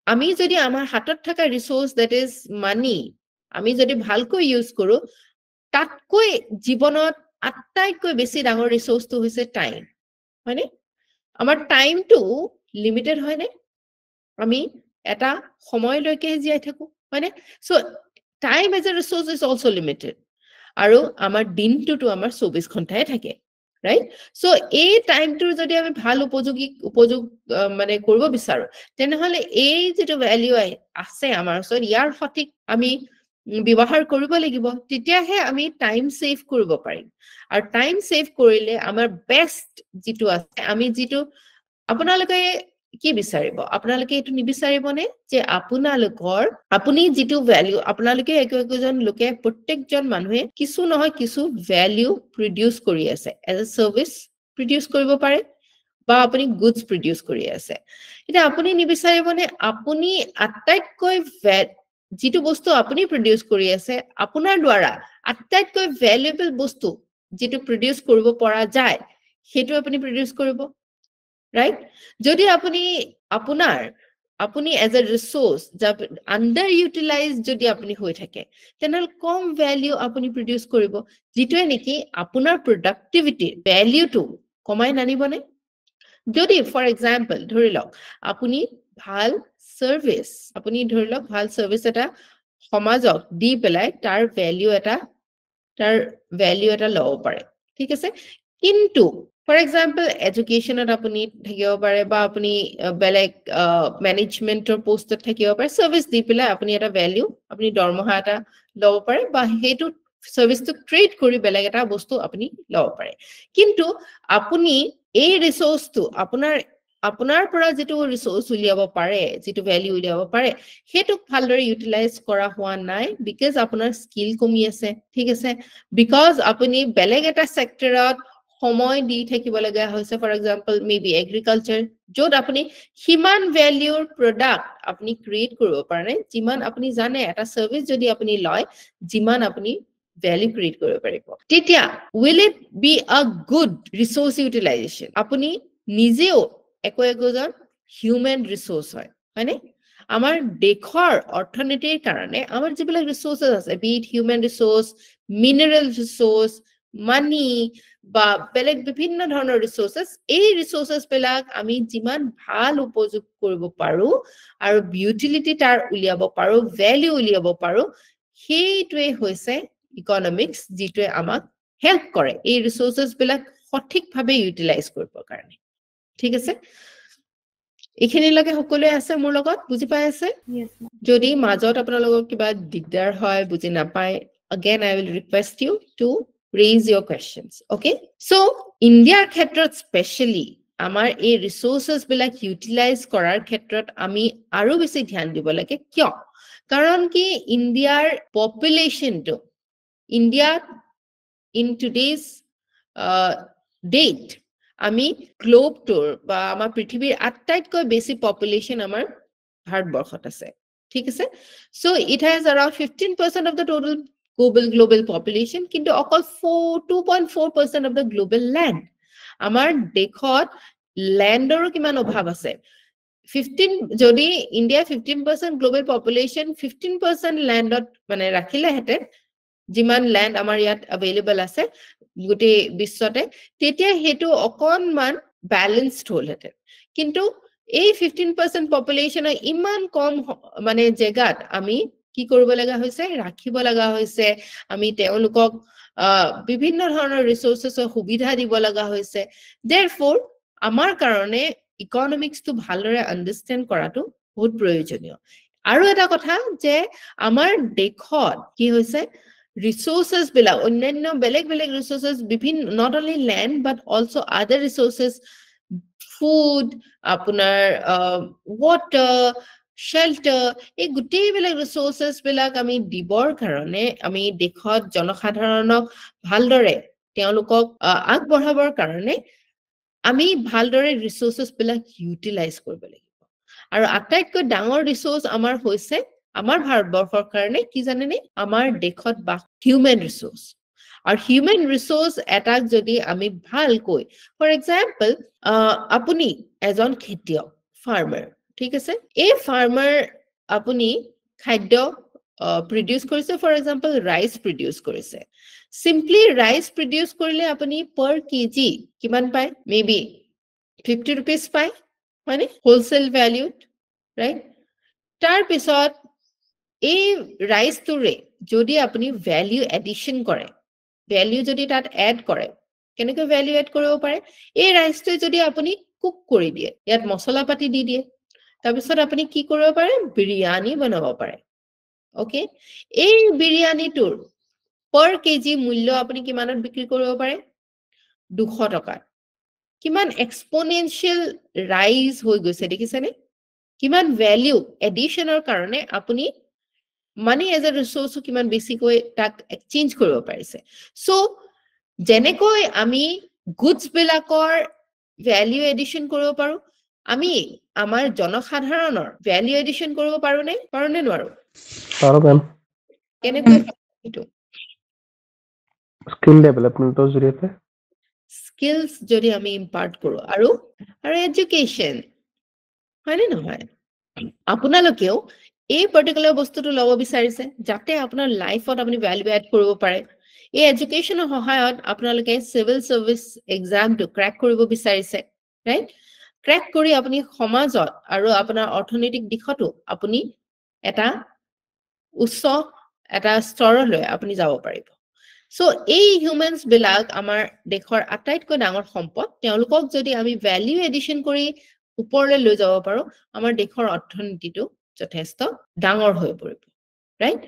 আমি যদি আমাৰ হাতত থকা resource that is money আমি যদি ভালকৈ ইউজ কৰো তাতকৈ জীৱনত আটাইতকৈ বেছি ডাঙৰ ৰিসোৰ্সটো হৈছে টাইম হয়নে আমাৰ টাইমটো লিমিটেড হয়নে আমি এটা সময়লৈকে জিয়াই থাকো হয়নে so time as a resource is also limited আৰু আমাৰ দিনটো আমাৰ 24 ঘণ্টাই থাকে right so এই টাইমটোৰ যদি আমি ভাল উপযোগ মানে কৰিব বিচাৰো তেনেহলে এই যেটো ভ্যালু আছে আমাৰ ওচৰত ইয়াৰ সঠিক আমি ব্যৱহাৰ কৰিব লাগিব তেতিয়াহে আমি টাইম সেভ কৰিব পাৰিম আৰু টাইম সেভ কৰিলে আমাৰ বেস্ট যেটো আছে আমি যেটো আপোনালোকে কি বিচাৰিব আপোনালোকে এটো নিবিচাৰিবনে যে আপুনি যেটো ভ্যালু আপোনালোকে একজন লোকে প্ৰত্যেকজন মানুহে কিছু নহয় কিছু ভ্যালু প্ৰডিউস কৰি আছে এজ এ সাৰ্ভিস প্ৰডিউস কৰিব পাৰে বা আপুনি গুডস প্ৰডিউস কৰি আছে এটা আপুনি নিবিচাৰিবনে আপুনি আটাইতকৈ যেটো বস্তু আপুনি প্ৰডিউস কৰি আছে আপোনাৰ দ্বাৰা আটাইতকৈ ভ্যালুয়েবল বস্তু যেটো প্ৰডিউস কৰিব পৰা যায় হেতু আপুনি প্ৰডিউস কৰিব right যদি আপুনি as a resource under utilized যদি আপুনি হৈ থাকে তেনেহলে কম ভ্যালু আপুনি প্ৰডিউস কৰিব যেটোৱে নেকি আপোনাৰ প্ৰডাক্টিভিটি ভ্যালুটো কমাই নানিবনে যদি ফৰ এক্সাম্পল ধৰি লওক আপুনি ভাল সাৰ্ভিস আপুনি ধৰি লওক ভাল সাৰ্ভিস এটা সমাজক দি পেলাই তাৰ ভ্যালু এটা লব পাৰে ঠিক আছে কিন্তু ফৰ এক্সাম্পল এডুকেশনত আপুনি থাকিব পাৰে বা আপুনি বেলেগ ম্যানেজমেন্টৰ পোষ্টত থাকিব পাৰে সাৰ্ভিস দি পেলাই আপুনি এটা ভ্যালু আপুনি দৰমহা এটা লব পাৰে বা হেতু সাৰ্ভিসটো ট্ৰেড কৰি বেলেগ এটা বস্তু আপুনি লব পাৰে কিন্তু আপুনি এই ৰিসোৰ্সটো আপোনাৰ পৰা যেটো ৰিসোৰ্স উলিয়াব পাৰে যেটো ভ্যালু উলিয়াব পাৰে হেতু ভালদৰে ইউটিলাইজ কৰা হোৱা নাই বিকজ আপোনাৰ স্কিল কমি আছে ঠিক আছে বিকজ আপুনি বেলেগ এটা সেক্টৰত সময় দি থাকিব লগা হৈছে ফৰ এক্সাম্পল মেবি এগ্ৰিকালচাৰ য'ত আপুনি হিমান ভ্যালুৰ প্ৰডাক্ট আপুনি ক্ৰিয়েট কৰিব পাৰে যিমান আপুনি জানে এটা সাৰ্ভিস যদি আপুনি লয় যিমান আপুনি ভ্যালু ক্ৰিয়েট কৰিব পাৰিব তেতিয়া will it be a good resource utilization আপুনি নিজেও একোজন হিউম্যান রিসোর্স হয়নে আমাৰ দেশৰ অৰ্থনীতিৰ কাৰণে আমাৰ যিবিলাক ৰিসোৰ্সেস আছে B it human resource mineral resource মানি বা বেলেগ বিভিন্ন ধৰণৰ ৰিসোৰ্সেস এই ৰিসোৰ্সেস বিলাক আমি যিমান ভাল উপযোগ কৰিব পাৰো আৰু ইউটিলিটি তাৰ উলিয়াব পাৰো ভ্যালু উলিয়াব পাৰো সেইটোৱে হৈছে ইকনমিক্স যিটোৱে আমাক হেল্প কৰে এই ৰিসোৰ্সেস বিলাক সঠিকভাৱে ইউটিলাইজ কৰিবৰ কাৰণে ঠিক আছে এখিনি লগে সকলোৱে আছে মোৰ লগত বুজি পাই আছে Yes, ma'am. যদি মাজত আপোনালোকৰ কিবা দিগদাৰ হয় বুজি নাপায় again I will request you to raise your questions okay so Indiaৰ ক্ষেত্ৰত স্পেশালি আমাৰ এই ৰিসোৰ্সেস বিলাক ইউটিলাইজ কৰাৰ ক্ষেত্ৰত আমি আৰু বেছি ধ্যান দিব লাগে কিয় কাৰণ কি ইণ্ডিয়াৰ পপুলেশনটো ইণ্ডিয়া in today's date আমি গ্লোব টুৰ বা আমাৰ পৃথিৱীৰ আটাইতকৈ বেছি পপুলেশন আমাৰ ভাৰতবৰ্ষত আছে ঠিক আছে so it has around 15% of the total global population কিন্তু অকল 2.4% of the global land আমাৰ দেশত ল্যান্ডৰ কিমান অভাৱ আছে 15 যদি ইন্ডিয়া 15% গ্লোবাল পপুলেশন 15% ল্যান্ডত মানে ৰাখিলে হেতে যিমান ল্যান্ড আমাৰ ইয়াত अवेलेबल আছে গুটি বিশ্বতে তেতিয়া হেতু অকনমান ব্যালেন্সড হলহেতে কিন্তু এই 15% পপুলেশন ইমান কম মানে জেগাত আমি কি কৰিব লগা হৈছে ৰাখিব লগা হৈছে আমি তেওঁলোকক বিভিন্ন ধৰণৰ ৰিসোৰ্সেছৰ সুবিধা দিব লগা হৈছে therefore আমাৰ কাৰণে ইকনমিক্সটো ভালদৰে আন্ডাৰস্ট্যান্ড কৰাটো বহুত প্ৰয়োজনীয় আৰু এটা কথা যে আমাৰ দেশত কি হৈছে resources bila onnyanyo beleg resources বিভিন্ন not only land but also other resources food apunar water shelter ei guti beleg resources bilak ami dibor karone ami dekhot jonokadharonok bhaldore teolukok ag borhabor karone ami bhaldore resources bilak utilize koribo lagibo aru attaitko dangor resource amar hoise আমাৰ ভাৰতবৰ্ষৰ কাৰণে কি জানেনে আমাৰ দেশত বা human resource আৰু human resource এটাক যদি আমি ভালকৈ ফৰ এক্সাম্পল আপুনি এজন খেতিয়ক ফাৰ্মাৰ ঠিক আছে এই ফাৰ্মাৰ আপুনি খাদ্য প্ৰডিউস কৰিছে ফৰ এক্সাম্পল ৰাইস প্ৰডিউস কৰিছে সিম্পলি ৰাইস প্ৰডিউস কৰিলে আপুনি পাৰ কেজি কিমান পায় মেবি 50 rupees পায় মানে হোলসেল ভ্যালুড ৰাইট তাৰ পিছত এই ৰাইস তুৰে যদি আপুনি ভ্যালু এডিশন কৰে ভ্যালু যদি তাত এড কৰে কেনেকৈ ভ্যালু এড কৰিব পাৰে এই ৰাইসটো যদি আপুনি কুক কৰি দিয়ে ইয়াত মছলা পাতি দি দিয়ে তাৰ পিছত আপুনি কি কৰিব পাৰে বিৰিয়ানী বনাব পাৰে ওকে এই বিৰিয়ানীটোৰ পাৰ কেজি মূল্য আপুনি কিমানত বিক্ৰী কৰিব পাৰে 200 টকা কিমান এক্সপোনেনশিয়াল ৰাইজ হৈ গৈছে দেখিছেনে কিমান ভ্যালু এডিশনৰ কাৰণে আপুনি money as a resource কিমান বেছিকৈ তাক এক্সচেঞ্জ কৰিব পাৰিছে সো জেনেকৈ আমি গুডস বিলাকৰ ভ্যালু এডিশন কৰিব পাৰো আমি আমাৰ জনসাধাৰণৰ ভ্যালু এডিশন কৰিব পাৰো নে নোৱাৰো পাৰো মেম কেনেকৈ এটো স্কিল ডেভেলপমেন্টৰ জৰিয়তে স্কিলস যদি আমি ইম্পাৰ্ট কৰো আৰু এডুকেশন হয়নে নহয় আপোনালোকেও এই পাৰ্টিকুলাৰ বস্তুটো লব বিচাৰিছে যাতে আপোনাৰ লাইফত আপুনি ভ্যালু এড কৰিব পাৰে এই এডুকেশনৰ সহায়ত আপোনালোকে সিভিল সাৰ্ভিস এক্সামটো ক্ৰ্যাক কৰিব বিচাৰিছে ৰাইট ক্ৰ্যাক কৰি আপুনি সমাজত আৰু আপোনাৰ অৰ্থনৈতিক দিশতো আপুনি এটা উচ্চ এটা স্তৰলৈ আপুনি যাব পাৰিব সো এই হিউম্যানস বিলাক আমাৰ দেশৰ আটাইতকৈ ডাঙৰ সম্পদ তেওঁলোকক যদি আমি ভ্যালু এডিশন কৰি ওপৰলৈ লৈ যাব পাৰো আমাৰ দেশৰ অৰ্থনীতিটো যথেষ্ট ডাঙৰ হৈ পৰিব ৰাইট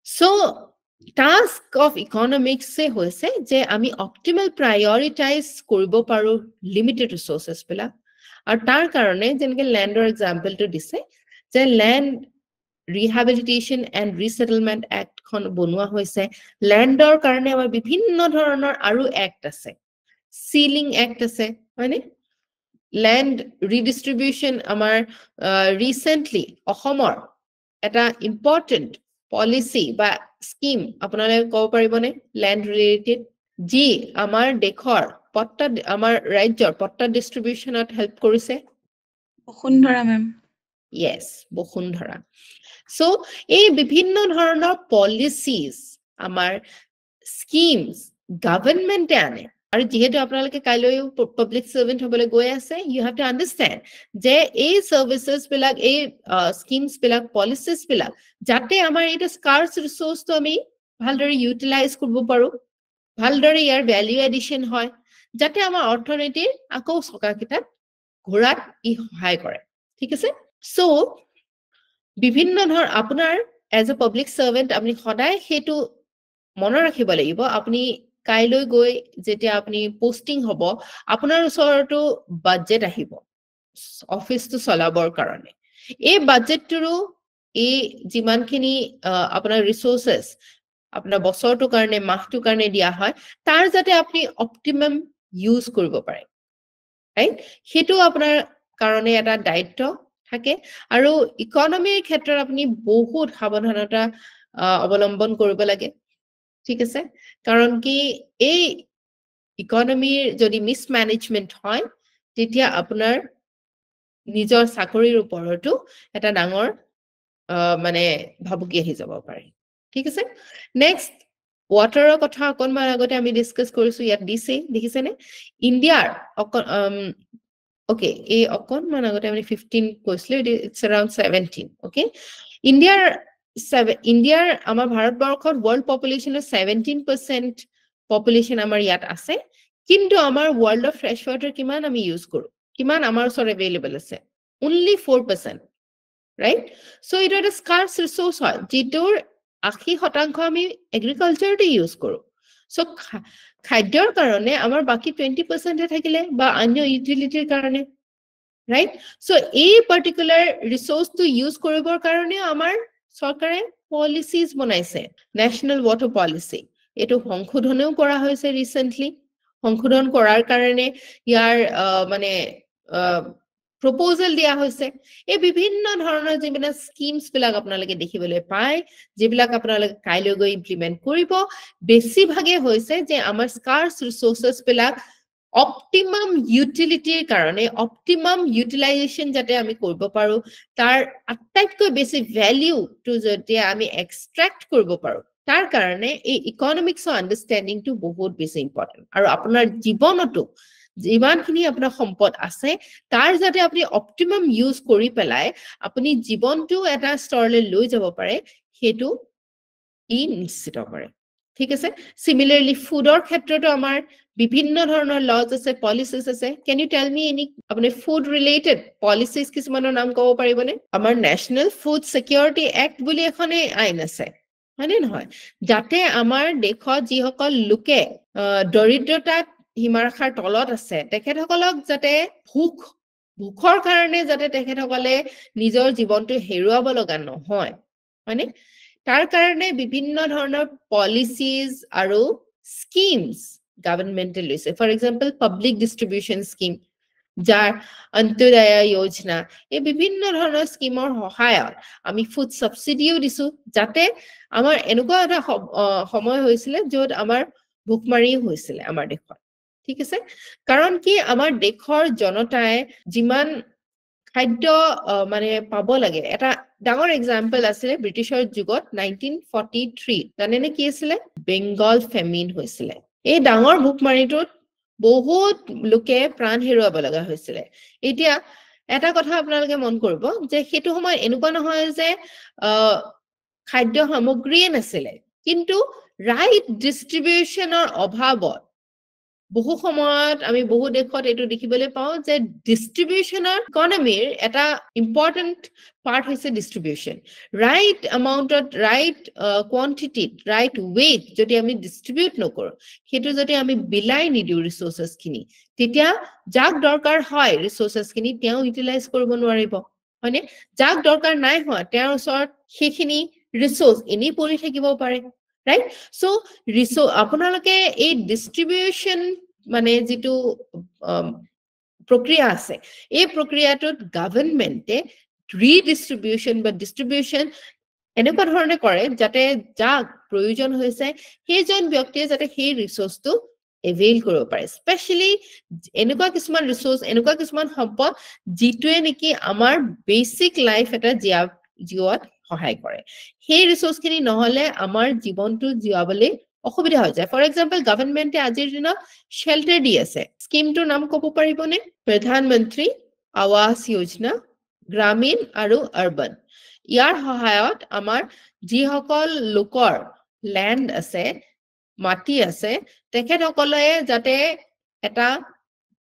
সো টাস্ক অফ ইকনমিক্সে হৈছে যে আমি অপটিমাল প্ৰায়ৰিটাইজ কৰিব পাৰো লিমিটেড ৰিসোৰ্সেস বিলাক আৰু তাৰ কাৰণে যেনেকৈ ল্যান্ডৰ এক্সাম্পলটো দিছে যে ল্যান্ড ৰিহেবিলিটেশন এণ্ড ৰিসেটলমেন্ট এক্ট খন বনোৱা হৈছে ল্যান্ডৰ কাৰণে আমাৰ বিভিন্ন ধৰণৰ আৰু এক্ট আছে সিলিং এক্ট আছে হয়নে ল্যান্ড ৰিডিস্ট্ৰিবিউশন আমাৰ ৰিসেন্টলি অসমৰ এটা ইম্পৰ্টেন্ট পলিসি বা স্কিম আপোনালোকে ক'ব পাৰিবনে ল্যান্ড ৰিলেটেড যি আমাৰ দেশৰ পট্টা আমাৰ ৰাজ্যৰ পট্টা ডিস্ট্ৰিবিউশনত হেল্প কৰিছে বসুন্ধৰা মেম yes বসুন্ধৰা so এই বিভিন্ন ধৰণৰ পলিসিজ আমাৰ স্কিমস গভৰ্নমেন্টে আনে আৰু যেহেতু আপোনালোকে কাইলৈ পাব্লিক সাৰ্ভেন্ট হ'বলৈ গৈ আছে you have to understand যে এই সাৰ্ভিসেস বিলাক এই স্কিমস বিলাক পলিসিস বিলাক যাতে আমাৰ এটা স্কাৰ্স ৰিসোৰ্সটো আমি ভালদৰে ইউটিলাইজ কৰিব পাৰো ভালদৰে ইয়াৰ ভ্যালু এডিশন হয় যাতে আমাৰ অৰ্থনীতিৰ আকৌ সকাকিতাত ঘোৰাত ই সহায় কৰে ঠিক আছে সো বিভিন্ন ধৰ আপোনাৰ এজ এ পাব্লিক সাৰ্ভেন্ট আপুনি সদায় হেতু মনত ৰাখিব লাগিব আপুনি কাইলৈ গৈ যেতিয়া আপুনি পোস্টিং হ'ব আপোনাৰ ওচৰতো বাজেট আহিব অফিসটো চলাবৰ কাৰণে এই বাজেটটো এই যিমানখিনি আপোনাৰ ৰিসোৰ্সেস আপোনাৰ বছৰটো কাৰণে মাহটো কাৰণে দিয়া হয় তাৰ যাতে আপুনি অপটিমাম ইউজ কৰিব পাৰে ৰাইট হেতু আপোনাৰ কাৰণে এটা দায়িত্ব থাকে আৰু ইকনমিৰ ক্ষেত্ৰত আপুনি বহুত সাৱধানতা অৱলম্বন কৰিব লাগে ঠিক আছে কাৰণ কি এই ইকনমিৰ যদি মিসম্যানেজমেন্ট হয় তেতিয়া আপোনাৰ নিজৰ চাকৰিৰ ওপৰতো এটা ডাঙৰ মানে ভাবুকি আহি যাব পাৰে ঠিক আছে নেক্সট ওয়াটাৰৰ কথা অকনমান আগতে আমি ডিসকাস কৰিছো ইয়াত দিছে দেখিছেনে ইণ্ডিয়াৰ okay এই অকনমান আগতে আমি 15 কৈছিলো it's around 17 okay ইণ্ডিয়াৰ আমাৰ ভাৰতবৰ্ষৰ world population 17% population আমাৰ ইয়াত আছে কিন্তু আমাৰ world of fresh water কিমান আমি ইউজ কৰো কিমান আমাৰ ওচৰত available আছে only 4% right so it is a scarce resource হয় যেটোৰ 80% আমি এগ্ৰিকালচাৰতে ইউজ কৰো so খাদ্যৰ কাৰণে আমাৰ বাকি 20% থাকিলে বা অন্য ইউটিলিটিৰ কাৰণে right so এই পাৰ্টিকুলাৰ ৰিসোৰ্স তো ইউজ কৰিবৰ কাৰণে আমাৰ সৰকাৰে পলিসিজ বনাইছে ন্যাশনাল ওয়াটাৰ পলিসি এটো সংশোধনও কৰা হৈছে ৰিসেন্টলি সংশোধন কৰাৰ কাৰণে ইয়াৰ মানে প্ৰপোজাল দিয়া হৈছে এই বিভিন্ন ধৰণৰ যিমান স্কিমস বিলাক আপোনালোকে দেখিবলৈ পায় যিবিলাক আপোনালোকে কাইলৈ গৈ ইমপ্লিমেন্ট কৰিব বেছিভাগে হৈছে যে আমাৰ স্কাৰ্স ৰিসোৰ্সেস বিলাক অপটিমাম ইউটিলিটিৰ কাৰণে অপটিমাম ইউটিলাইজেশন যাতে আমি কৰিব পাৰো তাৰ আটাইতকৈ বেছি ভ্যালু টু যাতে আমি এক্সট্ৰাক্ট কৰিব পাৰো তাৰ কাৰণে এই ইকনমিক্সৰ আন্ডাৰষ্টেণ্ডিংটো বহুত বেছি ইম্পৰ্টেন্ট আৰু আপোনাৰ জীৱনতো যিমানখিনি আপোনাৰ সম্পদ আছে তাৰ যাতে আপুনি অপটিমাম ইউজ কৰি পেলাই আপুনি জীৱনটো এটা স্তৰলৈ লৈ যাব পাৰে হেতু ই নিশ্চিত কৰে ঠিক আছে সিমিলাৰলি ফুডৰ ক্ষেত্ৰতো আমাৰ বিভিন্ন ধৰণৰ লজ আছে পলিসিস আছে can you tell me any আপুনি ফুড ৰিলেটেড পলিসিস কিছুমানৰ নাম ক'ব পাৰিবনে আমাৰ ন্যাশনাল ফুড সিকিউৰিটি এক্ট বুলি এখনে আইন আছে হয়নে নহয় যাতে আমাৰ দেশত যিসকল লোকে দৰিদ্ৰতাত হিমাৰখাৰ তলত আছে তেখেতসকলক যাতে ভুখৰ কাৰণে যাতে তেখেতসকলে নিজৰ জীৱনটো হেৰুৱাব লগা নহয় হয়নে তাৰ কাৰণে বিভিন্ন ধৰণৰ পলিসিজ আৰু স্কিমস গভৰ্নমেন্টে লৈছে ফৰ এক্সাম্পল পাব্লিক ডিস্ট্ৰিবিউশন স্কিম যাৰ অন্ত্যোদয় যোজনা এই বিভিন্ন ধৰণৰ স্কিমৰ সহায়ত আমি ফুড সাবসিডিও দিছো যাতে আমাৰ এনেকুৱা এটা সময় হৈছিল যত আমাৰ ভুকমাৰী হৈছিল আমাৰ দেশত ঠিক আছে কাৰণ কি আমাৰ দেশৰ জনতাই যিমান খাদ্য মানে পাব লাগে এটা ডাঙৰ এক্সাম্পল আছে ব্ৰিটিছৰ যুগত 1943 জানেনে কি আছিল বেংগল ফেমিন হৈছিল এই ডাঙৰ ভুকমাৰীটোত বহুত লোকে প্ৰাণ হেৰুৱাব লগা হৈছিল এতিয়া এটা কথা আপোনালোকে মন কৰিব যে হেতু সময় এনেকুৱা নহয় যে খাদ্য সামগ্ৰীয়ে নাছিল কিন্তু ৰাইট ডিস্ট্ৰিবিউশনৰ অভাৱত বহু সময়ত আমি বহু দেশত এইটো দেখিবলৈ পাওঁ যে ডিস্ট্ৰিবিউচনৰ ইকনমিৰ এটা ইম্পৰ্টেন্ট পাৰ্ট হৈছে distribution right এমাউণ্টত right কোৱান্টিটিত right weight যদি আমি ডিস্ট্ৰিবিউট নকৰোঁ সেইটো যদি আমি বিলাই নিদিওঁ ৰিচোৰ্চেছখিনি তেতিয়া যাক দৰকাৰ হয় ৰিচোৰ্চেছখিনি তেওঁ ইউটিলাইজ কৰিব নোৱাৰিব হয়নে যাক দৰকাৰ নাই হোৱা তেওঁৰ ওচৰত সেইখিনি ৰিচোৰ্চ এনেই পৰি থাকিব পাৰে right so আপোনালোকে এই ডিস্ট্ৰিবিউচন মানে যেটো প্ৰক্ৰিয়া আছে এই প্ৰক্ৰিয়াটোত গভৰ্নমেন্টে ৰিডিস্ট্ৰিবিউচন বা ডিস্ট্ৰিবিউচন এনেকুৱা ধৰণে কৰে যাতে যাক প্ৰয়োজন হৈছে সেইজন ব্যক্তিয়ে যাতে সেই ৰিসোৰ্সটো এভেইল কৰিব পাৰে স্পেশালি এনেকুৱা কিছুমান ৰিসোৰ্স এনেকুৱা কিছুমান সম্পদ যিটোৱে নেকি আমাৰ বেসিক লাইফ এটা জীৱাত সহায় কৰে সেই ৰিসোৰ্সখিনি নহলে আমাৰ জীৱনটো জীৱাবলৈ অসুবিধা হৈ যায় ফৰ এক্সাম্পল গভৰ্নমেন্টে আজিৰ দিনত শেল্টাৰ দি আছে স্কিমটোৰ নাম ক'ব পাৰিবনে প্ৰধানমন্ত্ৰী আৱাস যোজনা গ্ৰামীণ আৰু আৰবান ইয়াৰ সহায়ত আমাৰ যিসকল লোকৰ ল্যান্ড আছে মাটি আছে তেখেতসকলে যাতে এটা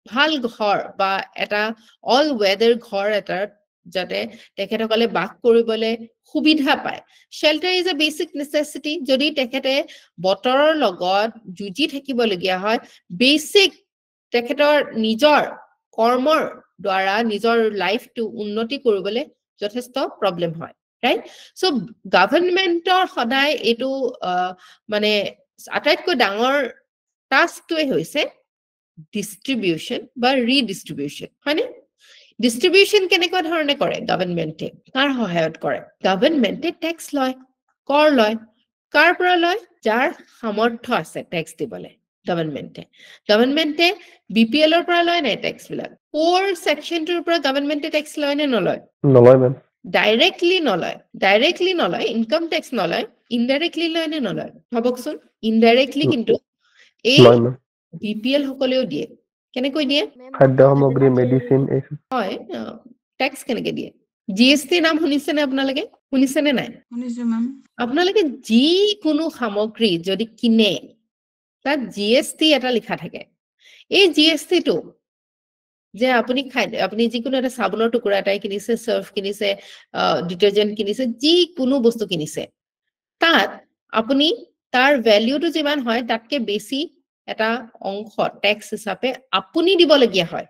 ভাল ঘৰ বা এটা অল ওয়েদাৰ ঘৰ এটা যাতে তেখেতসকলে বাস কৰিবলৈ সুবিধা পায় শেল্টাৰ ইজ আ বেসিক নেসেসিটি যদি তেখেতে বতৰৰ লগত যুজি থাকিবলগীয়া হয় বেসিক তেখেতৰ নিজৰ কৰ্মৰ দ্বাৰা নিজৰ লাইফটো উন্নতি কৰিবলৈ যথেষ্ট প্ৰবলেম হয় right so গভৰ্নমেন্টৰ সদায় এটো মানে আটাইতকৈ ডাঙৰ টাস্কটোৱে হৈছে ডিস্ট্ৰিবিউচন বা ৰিডিস্ট্ৰিবিউচন হয়নে ডিস্ট্ৰিবিউচন কেনেকুৱা ধৰণে কৰে গভৰ্নমেন্টে কাৰ সহায়ত কৰে গভৰ্নমেন্টে ট্যাক্স লয় কৰ লয় কাৰ পৰা লয় যাৰ সামৰ্থ্য আছে ট্যাক্স দিবলৈ গভৰ্নমেন্টে বিপিএল ৰ পৰা লয় নাই ট্যাক্স বিলাক পোৰ সেকশনটোৰ পৰা গভৰ্নমেন্টে ট্যাক্স লয় নে নলয় মেম ডাইৰেক্টলি নলয় ইনকাম ট্যাক্স নলয় ইনডাইৰেক্টলি লয় নে নলয় ভাবকচোন ইনডাইৰেক্টলি কিন্তু এই লয় মেম বিপিএল সকলেও দিয়ে কেনেকৈ দিয়ে খাদ্য সামগ্ৰী মেডিচিন হয় ট্যাক্স কেনেকৈ দিয়ে জিএসটি নাম শুনিছেনে আপোনালোকে শুনিছেনে নাই শুনিছো মেম আপোনালোকে যি কোনো সামগ্ৰী যদি কিনে তাত জিএসটি এটা লিখা থাকে এই জিএসটি টো যে আপুনি যিকোনো এটা সাবুনৰ টুকুৰা এটাই কিনিছে সাৰ্ফ কিনিছে ডিটাৰজেন্ট কিনিছে যি কোনো বস্তু কিনিছে তাত আপুনি তাৰ ভ্যালুটো যিমান হয় তাতকে বেছি এটা অংশ ট্যাক্স হিচাপে আপুনি দিবলগীয়া হয়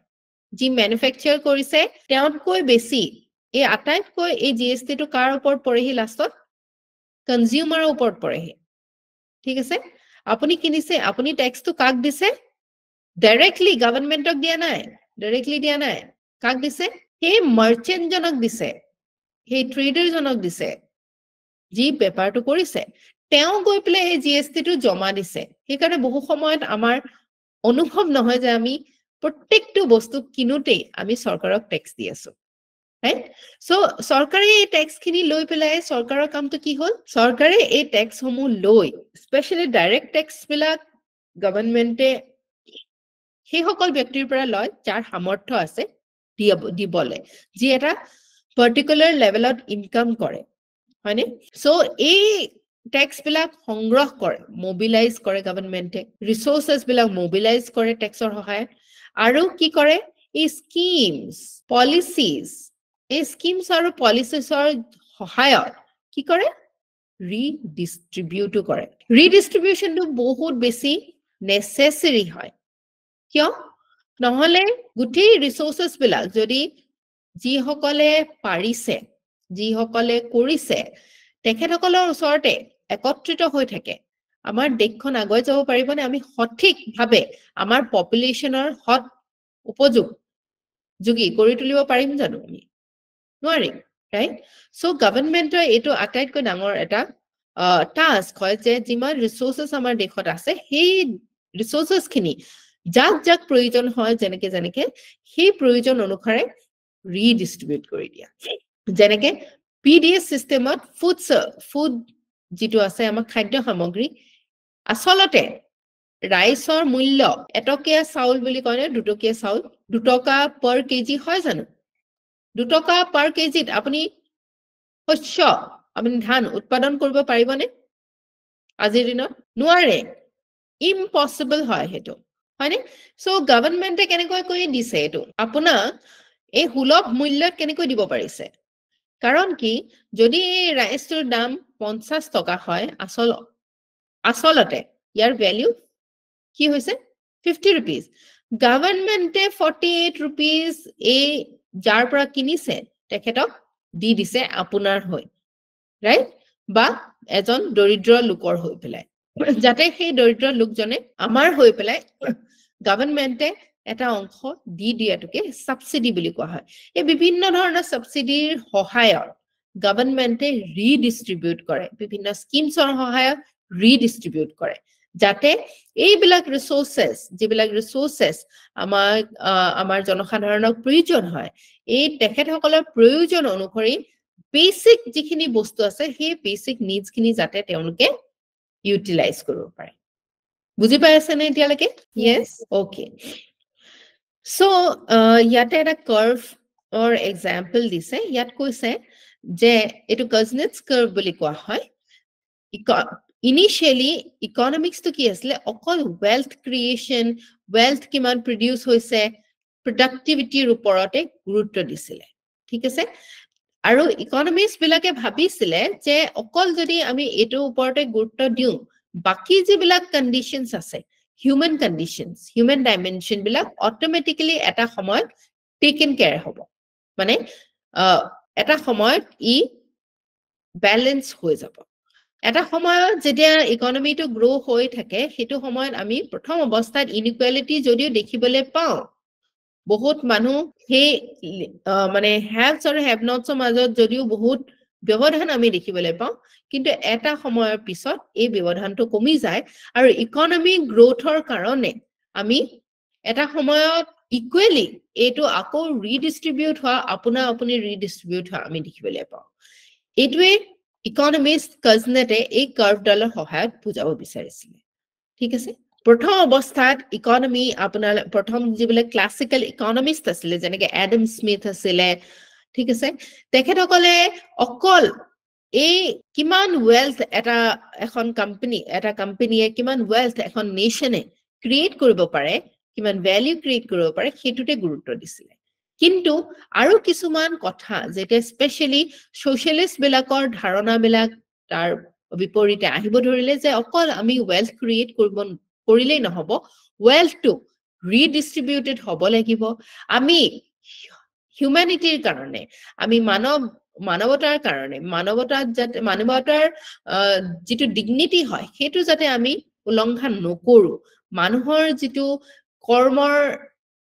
যি ম্যানুফ্যাকচাৰ কৰিছে তেওঁতকৈ বেছি এই আটাইতকৈ এই জিএসটি টো কাৰ ওপৰত পৰেহি লাষ্টত কনজিউমাৰৰ ওপৰত পৰেহি ঠিক আছে আপুনি কিনিছে আপুনি ট্যাক্সটো কাক দিছে ডাইৰেক্টলি গভৰ্নমেন্টক দিয়া নাই কাক দিছে সেই মাৰ্চেন্ট জনক দিছে সেই ট্ৰেডাৰ জনক দিছে যি পেপাৰটো কৰিছে তেওঁ গৈ পেলে এই জিএসটি টো জমা দিছে সেইকাৰণে বহু সময়ত আমাৰ অনুভৱ নহয় যে আমি প্ৰত্যেকটো বস্তু কিনুতে আমি চৰকাৰক ট্যাক্স দি আছো right so চৰকাৰে এই ট্যাক্স খিনি লৈ পেলাই চৰকাৰৰ কামটো কি হ'ল চৰকাৰে এই ট্যাক্স সমূহ লৈ স্পেশালি ডাইৰেক্ট ট্যাক্স বিলাক গভৰ্নমেন্টে সেই সকল ব্যক্তিৰ পৰা লয় যাৰ সামৰ্থ্য আছে দিবলে যি এটা পাৰ্টিকুলাৰ লেভেলত ইনকাম কৰে হয়নে সো এই ট্যাক্স বিলাক সংগ্ৰহ কৰে মোবিলাইজ কৰে গভৰ্নমেন্টে ৰিসোৰ্সেস বিলাক মোবিলাইজ কৰে ট্যাক্সৰ সহায়ত আৰু কি কৰে এই স্কিমছ পলিচিজ এই স্কিমছ আৰু পলিচিছৰ সহায়ত কি কৰে ৰিডিস্ট্ৰিবিউট কৰে ৰিডিস্ট্ৰিবিউচনটো বহুত বেছি নেসেসাৰী হয় কিয় নহলে গুটেই ৰিসোৰ্সেস বিলাক যদি যি সকলে পাৰিছে যি সকলে কৰিছে তেখেতসকলৰ ওচৰতে একত্ৰিত হৈ থাকে আমাৰ দেশখন আগুৱাই যাব পাৰিবনে আমি সঠিকভাৱে আমাৰ পপুলেশনৰ হত উপযোগী কৰি তুলিব পাৰিম জানো আমি নোৱাৰিম ৰাইট সো গভৰ্নমেন্টৰ এটো আটাইতকৈ ডাঙৰ এটা টাস্ক হয় যে যিমান ৰিসোৰ্সেস আমাৰ দেশত আছে সেই ৰিসোৰ্সেস খিনি যাক প্ৰয়োজন হয় যেনেকে সেই প্ৰয়োজন অনুসাৰে ৰিডিস্ট্ৰিবিউট কৰি দিয়া যেনেকে পিডিএছ সিস্টেমত ফুড যেটো আছে আমাৰ খাদ্য সামগ্ৰী আসলতে ৰাইসৰ মূল্য এটকীয়া চাউল বুলি কয় নে দুটকীয়া চাউল 2 টকা পাৰ কেজি হয় জানো 2 টকা পাৰ কেজিত আপুনি ধান উৎপাদন কৰিব পাৰিবনে আজিৰ দিনত নোৱাৰে ইম্পসিবল হয় হেতু হয়নে সো গভৰ্ণমেণ্টে কেনেকৈ কৰি দিছে এটো আপোনা এই সুলভ মূল্যত কেনেকৈ দিব পাৰিছে কাৰণ কি যদি এই ৰাইচটোৰ দাম 50 টকা হয় আসলতে ইয়াৰ ভ্যালু কি হৈছে 50 rupees গভৰ্ণমেণ্টে 48 rupees এই যাৰ পৰা কিনিছে তেখেতক দি দিছে আপোনাৰ হৈ ৰাইট বা এজন দৰিদ্ৰ লোকৰ হৈ পেলাই যাতে সেই দৰিদ্ৰ লোকজনে আমাৰ হৈ পেলাই গভৰ্ণমেণ্টে এটা অংশ দি দিয়াটোকে সাবসিডি বুলি কোৱা হয় এই বিভিন্ন ধৰণৰ সাবসিডিৰ সহায়ত গভৰ্ণমেণ্টে ৰিডিস্ট্ৰিবিউট কৰে বিভিন্ন স্কিমছৰ সহায়ত ৰিডিস্ট্ৰিবিউট কৰে যাতে এইবিলাক ৰিসোৰ্সেস যিবিলাক ৰিসোৰ্সেস আমাৰ জনসাধাৰণক প্ৰয়োজন হয় এই তেখেতসকলৰ প্ৰয়োজন অনুসৰি বেসিক যিখিনি বস্তু আছে সেই বেসিক নিডস খিনি যাতে তেওঁলোকে ইউটিলাইজ কৰিব পাৰে বুজি পাই আছে নে এতিয়ালৈকে yes okay so ইয়াতে এটা কার্ভ or example দিছে ইয়াত কৈছে যে এটো Kuznets curve বুলি কোৱা হয় initially economics to কি আসলে অকল wealth creation wealth কিমান produce হৈছে productivity ওপৰতে গুৰুত্ব দিছিলে ঠিক আছে আৰু ইকনমিক্স বিলাকে ভাবিছিলে যে অকল যদি আমি এটো ওপৰতে গুৰুত্ব দিও বাকি যিবিলাক কন্ডিশনস আছে human conditions human dimension বিলাক automatically এটা সময়ত taken care হ'ব মানে এটা সময়ত ই ব্যালেন্স হৈ যাব এটা সময়ত যেতিয়া ইকনমিটো গ্ৰো হৈ থাকে হেতু সময়ত আমি প্ৰথম অৱস্থাত ইনইকুয়ালিটি যদিও দেখিবলৈ পাও বহুত মানুহ হে মানে হ্যাভস আৰু হ্যাভ নটছৰ মাজত যদিও বহুত ব্যৱধান আমি দেখিবলৈ পাও কিন্তু এটা সময়ৰ পিছত এই ব্যৱধানটো কমি যায় আৰু ইকনমি গ্ৰোথৰ কাৰণে আমি এটা সময়ত ইকুৱেলি এটো আকৌ ৰিডিস্ট্ৰিবিউট হোৱা আপুনি ৰিডিস্ট্ৰিবিউট হোৱা আমি দেখিবলৈ পাও এটোৱে ইকনমিষ্ট কাজনেটে এই কাৰ্ভডালৰ সহায়ত বুজাব বিচাৰিছিল ঠিক আছে প্ৰথম অৱস্থাত ইকনমি আপোনাৰ প্ৰথম যিবিলাক ক্লাসিক্যাল ইকনমিষ্ট আছিল যেনেকৈ এডাম স্মিথ আছিল ঠিক আছে তেখেতসকলে অকল এই কিমান ওয়েলথ এখন কোম্পানীয়ে কিমান ওয়েলথ এখন নেশনে ক্ৰিয়েট কৰিব পাৰে কিমান ভ্যালু ক্ৰিয়েট কৰিব পাৰে হেতুতে গুৰুত্ব দিছিল কিন্তু আৰু কিছুমান কথা যেটা স্পেশালি সোশ্যালিস্ট বিলাকৰ ধাৰণা বিলাক তাৰ বিপৰীতে আহিব ধৰিলে যে অকল আমি ওয়েলথ ক্ৰিয়েট কৰিলেই নহব ওয়েলথ টু ৰিডিস্ট্ৰিবিউটেড হ'ব লাগিব আমি হিউম্যানিটিৰ কাৰণে আমি মানৱতাৰ কাৰণে মানৱতাৰ যেটো ডিগনিটি হয় হেতু যাতে আমি উলংঘন নকৰো মানুহৰ যেটো কৰ্মৰ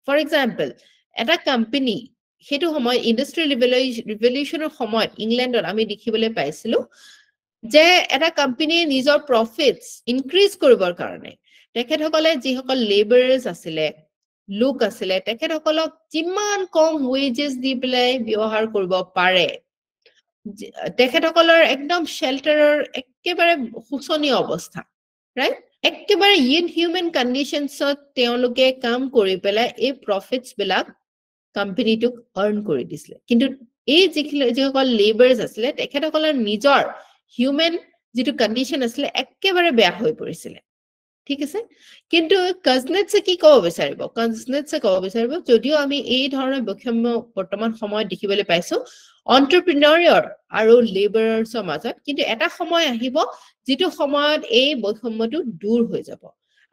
ফৰ এক্সাম্পল এটা কোম্পানী হেতু সময় ইন্ডাষ্ট্ৰিয়েল ৰিভলিউশনৰ সময়ত ইংল্যান্ডত আমি দেখিবলৈ পাইছিলো যে এটা কোম্পানী নিজৰ প্ৰফিটস ইনক্ৰিজ কৰিবৰ কাৰণে তেখেতসকলে যিসকল লেবাৰাৰ্স আছিল লোক আছিল তেখেতসকলক যিমান কম ওয়েজেস দি পেলাই ব্যৱহাৰ কৰিব পাৰে তেখেতসকলৰ একদম শেল্টাৰৰ একেবাৰে শোচনীয় অৱস্থা ৰাইট একেবাৰে ইনহিউম্যান কন্ডিশনছত তেওঁলোকে কাম কৰি পেলাই এই প্ৰফিটস বিলাক কোম্পানীটোক আৰ্ন কৰি দিছিল কিন্তু এই যিসকল লেবাৰাৰ্স আছিল তেখেতসকলৰ নিজৰ হিউম্যান যেটো কন্ডিশন আছিল একেবাৰে বেয়া হৈ পৰিছিল ঠিক আছে কিন্তু কাজনেটছে কি ক'ব বিচাৰিব যদিও আমি এই ধৰণৰ বৈষম্য বৰ্তমান সময়ত দেখিবলৈ পাইছো এন্টাৰপ্ৰেনিউৰিয়ৰ আৰু লেবাৰাৰ্ছৰ মাজত কিন্তু এটা সময় আহিব যেটো সময়ত এই বৈষম্যটো দূৰ হৈ যাব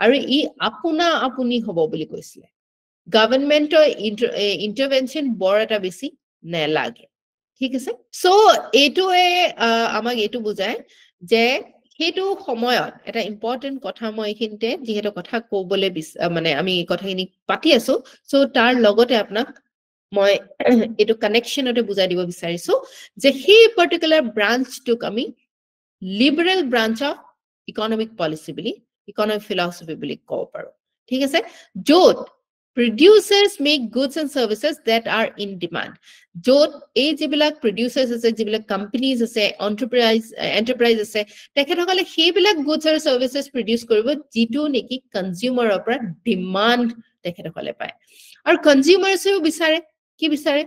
আৰু ই আপুনি হ'ব বুলি কৈছিল গভৰ্ণমেণ্টৰ ইন্টাৰভেনশন বৰ এটা বেছি নেলাগে ঠিক আছে সো এটোৱে আমাক এটো বুজায় যে হেতু সময়ত এটা ইম্পৰ্টেন্ট কথা মই এখিনতে যিহেতু কথা ক'বলৈ মানে আমি কথাখিনি পাতি আছো সো তাৰ লগতে আপোনাক মই এটো কানেকশনতে বুজাই দিব বিচাৰিছো যে হে পাৰ্টিকুলাৰ ব্ৰাঞ্চটোক আমি liberal branch of economic policy বুলি ইকনমিক ফিলসফি বুলি ক'ব পাৰো ঠিক আছে য'ত producers make goods and services that are in demand jot ei jibilak producers ase jibilak companies ase enterprise ase tekhetokale hebilak goods or services produce koribo jitu neki consumer opra demand tekhetokale pai ar consumers e bisare ki bisare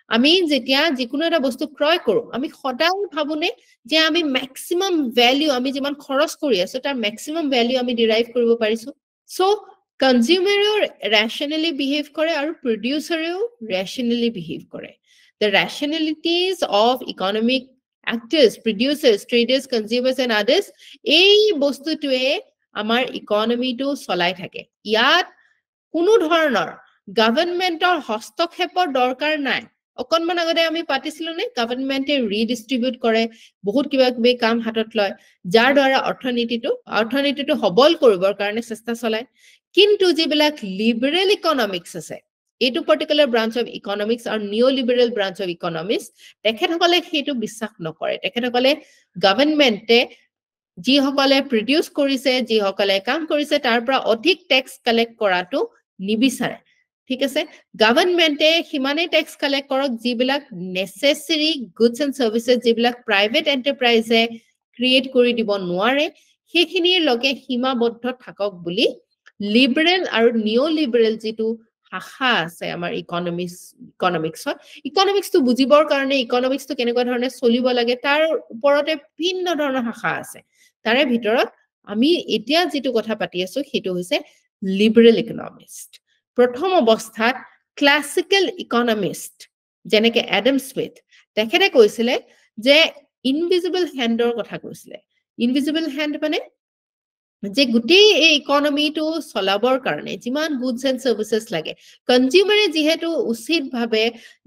ami jetia jikuno eta bostu kroy koru ami khoday bhabune je ami maximum value ami jiman khoros kori aso tar maximum value ami derive koribo parisu so কনজিউমাৰেও rationally behave কৰে আৰু producerও rationally behave কৰে. The rationalities of economic actors, producers, traders, consumers and others এই বস্তুটোৱে আমাৰ ইকনমিটো চলাই থাকে. ইয়াত কোনো ধৰণৰ গভৰ্ণমেণ্টৰ হস্তক্ষেপৰ দৰকাৰ নাই. অকনমান আগতে আমি পাতিছিলো নে গভৰ্ণমেণ্টে ৰিডিস্ট্ৰিবিউট কৰে বহুত কিবা কিবি কাম হাতত লয় যাৰ দ্বাৰা অৰ্থনীতিটো সবল কৰিবৰ কাৰণে চেষ্টা চলায়. কিন্তু যিবিলাক লিবাৰেল ইকনমিক্স আছে এইটো পাৰ্টিকুলাৰ ব্ৰাঞ্চ অফ ইকনমিক্স আৰু নিঅলিবাৰেল ব্ৰাঞ্চ অফ ইকনমিক্স তেখেতসকলে সেইটো বিশ্বাস নকৰে. তেখেতসকলে গভৰ্ণমেণ্টে যিসকলে প্ৰডিউচ কৰিছে যিসকলে কাম কৰিছে তাৰ পৰা অধিক টেক্স কালেক্ট কৰাটো নিবিচাৰে. ঠিক আছে গভৰ্ণমেণ্টে সিমানে টেক্স কালেক্ট কৰক যিবিলাক নেসেসাৰী গুডছ এণ্ড সাৰ্ভিসেস যিবিলাক প্ৰাইভেট এন্টাৰপ্ৰাইজে ক্ৰিয়েট কৰি দিব নোৱাৰে সেইখিনিৰ লগে সীমাবদ্ধ থাকক বুলি লিবাৰেল আৰু নিঅলিবাৰেল যিটো শাখা আছে আমাৰ ইকনমিক্সটো বুজিবৰ কাৰণে ইকনমিক্সটো কেনেকুৱা ধৰণে চলিব লাগে তাৰ ওপৰতে ভিন্ন ধৰণৰ শাখা আছে. তাৰে ভিতৰত আমি এতিয়া যেটো কথা পাতি আছো হেতু হৈছে লিবাৰেল ইকনমিষ্ট. প্ৰথম অৱস্থাত ক্লাসিক্যাল ইকনমিষ্ট যেনেকে এডাম স্মিথ তেখেতে কৈছিলে যে ইনভিজিবল হ্যান্ডৰ কথা কৈছিলে. ইনভিজিবল হ্যান্ড মানে যে গোটেই এই ইকনমিটো চলাবৰ কাৰণে যিমান গুডছ এণ্ড সাৰ্ভিসেস লাগে কনজিউমাৰে যেহেতু উচিতভাৱে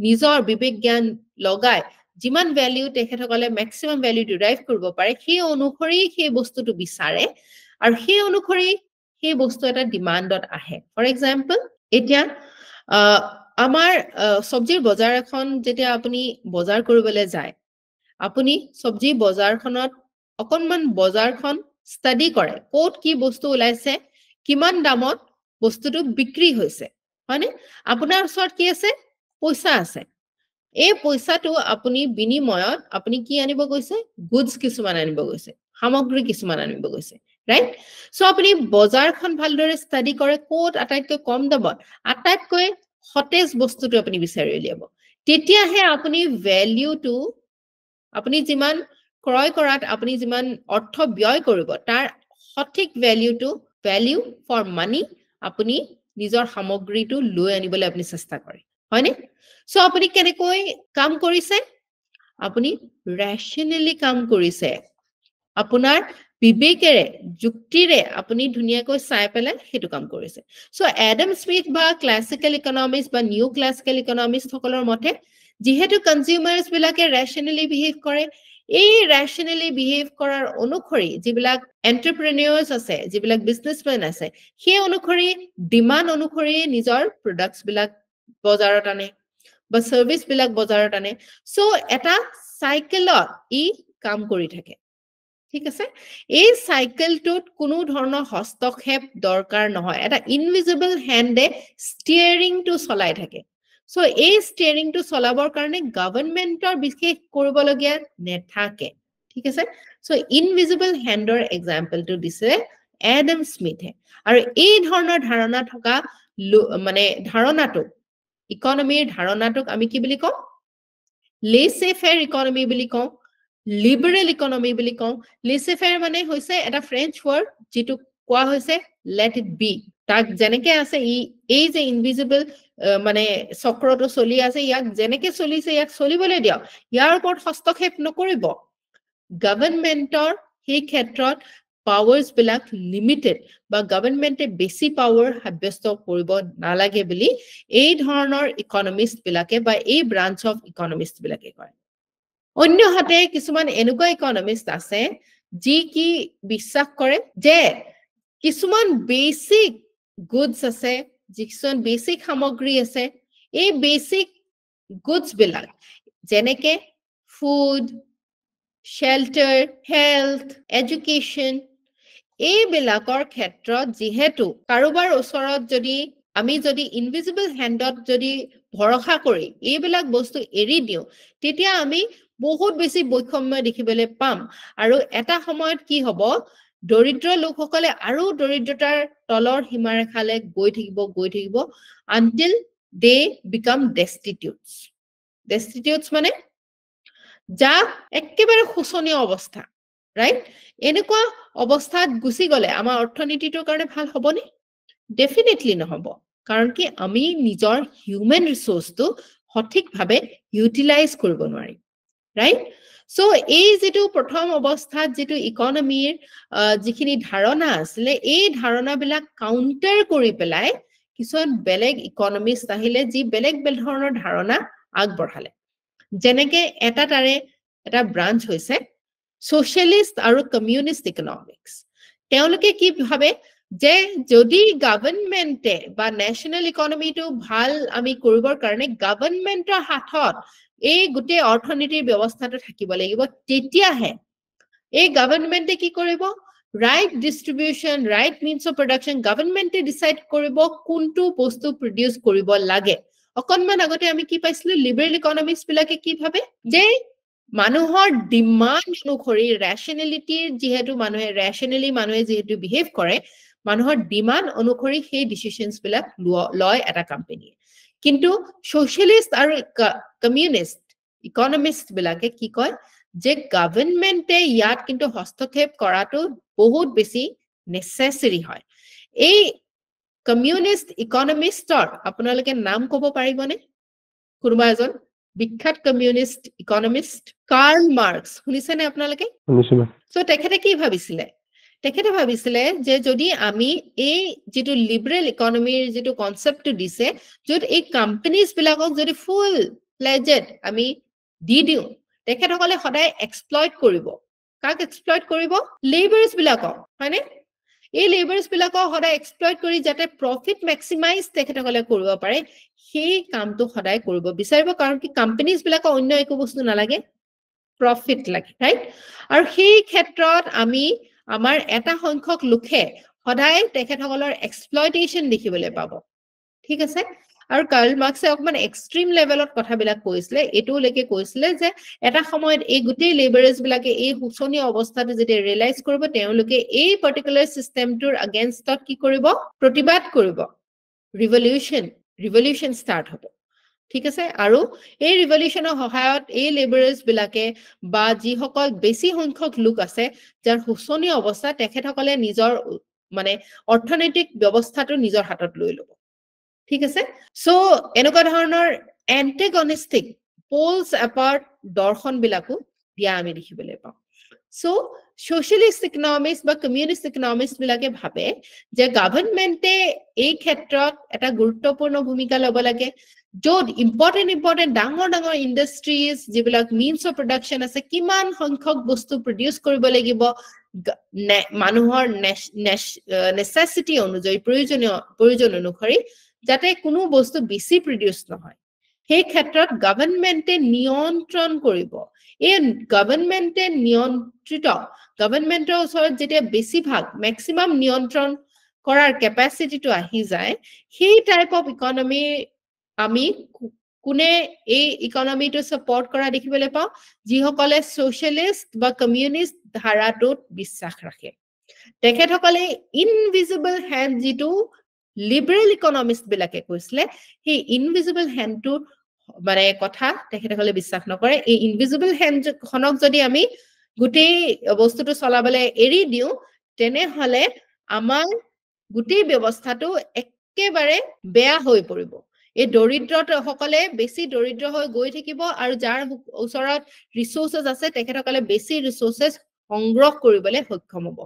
নিজৰ বিবেক জ্ঞান লগায় যিমান ভ্যালু তেখেতসকলে ম্যাক্সিমাম ভ্যালু ডিৰাইভ কৰিব পাৰে সেই অনুসৰি সেই বস্তুটো বিচাৰে আৰু সেই অনুসৰি সেই বস্তু এটা ডিমান্ডত আহে. ফৰ এক্সাম্পল এতিয়া আমাৰ সবজিৰ বজাৰ এখন যেতিয়া আপুনি বজাৰ কৰিবলৈ যায় আপুনি সবজি বজাৰখনত অকনমান বজাৰখন স্টাডি কৰে কোট কি বস্তু ওলাইছে কিমান দামত বস্তুটো বিক্ৰী হৈছে হয়নে আপোনাৰ ওচৰত কি আছে পইচা আছে এই পইচাটো আপুনি বিনিময়ত আপুনি কি আনিব গৈছে গুডছ কিছুমান আনিব গৈছে সামগ্ৰী কিছুমান আনিব গৈছে ৰাইট সো আপুনি বজাৰখন ভালদৰে স্টাডি কৰে কোট আটাইতকৈ কম দামত আটাইতকৈ সতেজ বস্তুটো আপুনি বিচাৰি উলিয়াব তেতিয়াহে আপুনি ভ্যালুটো আপুনি যিমান ক্ৰয় কৰাত আপুনি যিমান অৰ্থ ব্যয় কৰিব তাৰ সঠিক ভ্যালু ফৰ মানি আপুনি নিজৰ সামগ্ৰীটো লৈ আনিবলৈ আপুনি চেষ্টা কৰে হয়নে সো আপুনি কেনেকৈ কাম কৰিছে আপুনি rationally কাম কৰিছে আপোনাৰ বিবেকেৰে যুক্তিৰে আপুনি ধুনিয়াকৈ চাই পেলাই হেতু কাম কৰিছে সো এডাম স্মিথ বা ক্লাসিক্যাল ইকনমিক্স বা নিউ ক্লাসিক্যাল ইকনমিক্স সকলৰ মতে যেহেতু কনজিউমাৰ্স বিলাকে rationally behave কৰে এই rationally behave কৰাৰ অনুসৰি যিবিলাক এন্টাৰপ্ৰেনিয়ৰ্স আছে যিবিলাক বিজনেসম্যান আছে সেই অনুসৰি ডিমান্ড অনুসৰি নিজৰ প্ৰডাক্টস বিলাক বজাৰত আনে বা সাৰ্ভিস বিলাক বজাৰত আনে সো এটা সাইকেলত ই কাম কৰি থাকে ঠিক আছে এই সাইকেলটোত কোনো ধৰণৰ হস্তক্ষেপ দৰকাৰ নহয় এটা ইনভিজিবল হ্যান্ডে স্টিয়াৰিংটো চলাই থাকে সো এই স্টিয়াৰিংটো চলাবৰ কাৰণে গভৰ্ণমেণ্টৰ বিশেষ কৰিবলগীয়া নেথাকে ঠিক আছে সো ইনভিজিবল হ্যান্ডৰ এক্সাম্পলটো দিছে এডাম স্মিথে আৰু এই ধৰণৰ ধাৰণা থকা মানে ধাৰণাটো ইকনমিৰ ধাৰণাটোক আমি কি বুলি কওঁ লেছে ফেয়াৰ ইকনমি বুলি কওঁ লিবাৰেল ইকনমি বুলি কওঁ লেছে ফেয়াৰ মানে হৈছে এটা ফ্ৰেঞ্চ ওয়াৰ্ড যেটো কোৱা হৈছে লেট ইট বি তাক যেনেকে আছে এই যে ইনভিজিবল মানে চক্ৰটো চলি আছে ইয়াক যেনেকে চলিছে ইয়াক চলিবলৈ দিয়ক ইয়াৰ ওপৰত হস্তক্ষেপ নকৰিব গভৰ্ণমেণ্টৰ সেই ক্ষেত্ৰত পাৱাৰস বিলাক লিমিটেড বা গভৰ্ণমেণ্টে বেছি পাৱাৰ সাব্যস্ত কৰিব নালাগে বুলি এই ধৰণৰ ইকনমিষ্ট বিলাকে বা এই ব্ৰাঞ্চ অফ ইকনমিষ্ট বিলাকে কয় অন্যহাতে কিছুমান এনেকুৱা ইকনমিষ্ট আছে যি কি বিশ্বাস কৰে যে কিছুমান বেসিক গুডছ আছে যিকসন বেসিক সামগ্ৰী আছে এই বেসিক গুডছ বিলাক যেনেকে ফুড shelter health education এই বিলাকৰ ক্ষেত্ৰত যেহেতু কাৰোবাৰ ওচৰত আমি যদি ইনভিজিবল হ্যান্ডত যদি ভৰসা কৰি এইবিলাক বস্তু এৰি দিও তেতিয়া আমি বহুত বেছি বৈষম্য দেখিবলৈ পাম আৰু এটা সময়ত কি হ'ব দৰিদ্ৰ লোকসকলে আৰু দৰিদ্ৰতাৰ তলৰ সীমাৰেখালে গৈ থাকিব until they become destitutes মানে যা একেবাৰে খুছনীয় অৱস্থা ৰাইট এনেকুৱা অৱস্থাত গুছি গলে আমাৰ অৰ্থনীতিটোৰ কাৰণে ভাল হ'বনে ডেফিনেটলি নহব কাৰণ কি আমি নিজৰ হিউম্যান ৰিসোৰ্সটো সঠিকভাৱে ইউটিলাইজ কৰিব নোৱাৰিম ৰাইট সো এই যেটো প্ৰথম অৱস্থাত যেটো ইকনমিৰ যিখিনি ধাৰণা আছিল এই ধাৰণাবিলাক কাউন্টাৰ কৰি পেলাই কিছুমান বেলেগ ইকনমিষ্ট আহিলে যি বেলেগ ধৰণৰ ধাৰণা আগবঢ়ালে যেনেকে এটা ব্ৰাঞ্চ হৈছে সোশ্যালিষ্ট আৰু কমিউনিষ্ট ইকনমিক্স তেওঁলোকে কি ভাবে যে যদি গভৰ্নমেন্টে বা ন্যাশনাল ইকনমিটো ভাল আমি কৰিবৰ কাৰণে গভৰ্নমেন্টৰ হাতত এই গুটে অৰ্থনীতিৰ ব্যৱস্থাটো থাকিব লাগিব তেতিয়াহে এই গভৰ্নমেন্টে কি কৰিব right distribution right means of production government decide কৰিব কোনটো বস্তু প্ৰডিউস কৰিব লাগে অকনমান আগতে আমি কি পাইছিলো লিবাৰেল ইকনমিক্স বিলাকে কি ভাবে যে মানুহৰ ডিমান্ড অনুসৰি ৰেশনালিটিৰ যেহেতু মানুহে যেহেতু বিহেভ কৰে মানুহৰ ডিমান্ড অনুসৰি সেই ডিসিশনস বিলাক লয় এটা কোম্পানীয়ে কিন্তু সোশ্যালিষ্ট আৰু কমিউনিষ্ট ইকনমিষ্ট বিলাকে কি কয় যে গভৰ্নমেন্টে ইয়াত কিন্তু হস্তক্ষেপ কৰাটো বহুত বেছি নেসেসাৰি হয় এই কমিউনিষ্ট ইকনমিষ্টৰ আপোনালোকে নাম ক'ব পাৰিবনে কোনোবা এজন বিখ্যাত কমিউনিষ্ট ইকনমিষ্ট কার্ল মার্কস শুনিছেনে আপোনালোকে শুনিছো মেম সো তেখেতে কি ভাবিছিলে যে যদি আমি এই যেটো লিবাৰেল ইকনমিৰ যেটো কনসেপ্টটো দিছে যত এই কোম্পানিজ বিলাকক যদি ফুল প্লেজেড আমি দি দিও তেখেতসকলে সদায় এক্সপ্লইট কৰিব কাক এক্সপ্লইট কৰিব লেবাৰছ বিলাকক হয়নে এই লেবাৰছ বিলাকক সদায় এক্সপ্লইট কৰি যাতে প্ৰফিট ম্যাক্সিমাইজ তেখেতসকলে কৰিব পাৰে সেই কামটো সদায় কৰিব বিচাৰিব কাৰণ কি কোম্পানিজ বিলাকক অন্য একো বস্তু নালাগে প্ৰফিট লাগে ৰাইট আৰু সেই ক্ষেত্ৰত আমি আমাৰ এটা সংখ্যক লোকে সদায় তেখেতসকলৰ এক্সপ্লইটেশন দেখিবলৈ পাব ঠিক আছে আৰু কার্ল মার্কসে অকমান এক্সট্রিম লেভেলত কথাবিলাক কৈছিলে এটোলৈকে কৈছিলে যে এটা সময়ত এই গুটেই লেবাৰছ বিলাকে এই হুচনি অৱস্থাটো যেতিয়া ৰিয়েলাইজ কৰিব তেওঁলোকে এই পাৰ্টিকুলাৰ সিস্টেমটোৰ এগেইনষ্টত কি কৰিব প্ৰতিবাদ কৰিব ৰিভলিউশন ষ্টাৰ্ট হ'ব ঠিক আছে আৰু এই ৰিভলিউশনৰ সহায়ত এই লেবাৰছ বিলাকে বা যিসকল বেছি সংখ্যক লোক আছে যাৰ হুচনি অৱস্থা তেখেতসকলে নিজৰ মানে অৰ্থনৈতিক ব্যৱস্থাটো নিজৰ হাতত লৈ ল'ব ঠিক আছে সো এনেকুৱা ধৰণৰ এন্টাগনিস্টিক পোলস এপাৰ্ট দৰ্শন বিলাকো দিয়া আমি দেখিবলৈ পাওঁ সো সোশ্যালিষ্ট ইকনমিক্স বা কমিউনিষ্ট ইকনমিক্স বিলাকে ভাবে যে গভৰ্নমেন্টে এই ক্ষেত্ৰত এটা গুৰুত্বপূৰ্ণ ভূমিকা ল'ব লাগে য'ত ইম্পৰ্টেন্ট ডাঙৰ ইন্ডাষ্ট্ৰিজ যিবিলাক মিনছ অফ প্ৰডাকশন আছে কিমান সংখ্যক বস্তু প্ৰডিউস কৰিব লাগিব মানুহৰ নেসেসিটি অনুযায়ী প্ৰয়োজন অনুসৰি যাতে কোনো বস্তু বেছি প্ৰডিউস নহয় সেই ক্ষেত্ৰত গভৰ্নমেন্টে নিয়ন্ত্ৰণ কৰিব এই গভৰ্নমেন্টৰ ওচৰত যেতিয়া বেছিভাগ ম্যাক্সিমাম নিয়ন্ত্ৰণ কৰাৰ কেপাসিটিটো আহি যায় সেই টাইপ অফ ইকনমি আমি কোনে এই ইকনমিটো সাপোর্ট কৰা দেখিবলৈ পাওঁ যিসকলে সোশ্যালিষ্ট বা কমিউনিষ্ট ধাৰাটোত বিশ্বাস ৰাখে তেখেতসকলে ইনভিজিবল হ্যান্ড যেটো লিবাৰেল ইকনমিষ্ট বিলাকে কৈছিলে সেই ইনভিজিবল হ্যান্ডটো মানে কথা তেখেতসকলে বিশ্বাস নকৰে এই ইনভিজিবল হ্যান্ড খনক যদি আমি গুটেই বস্তুটো চলাবলৈ এৰি দিও তেনেহলে আমাৰ গুটেই ব্যৱস্থাটো একেবাৰে বেয়া হৈ পৰিব এই দৰিদ্ৰত সকলে বেছি দৰিদ্ৰ হৈ গৈ থাকিব আৰু যাৰ ওচৰত ৰিসোৰ্সেস আছে তেখেতসকলে বেছি ৰিসোৰ্সেস সংগ্ৰহ কৰিবলৈ সক্ষম হ'ব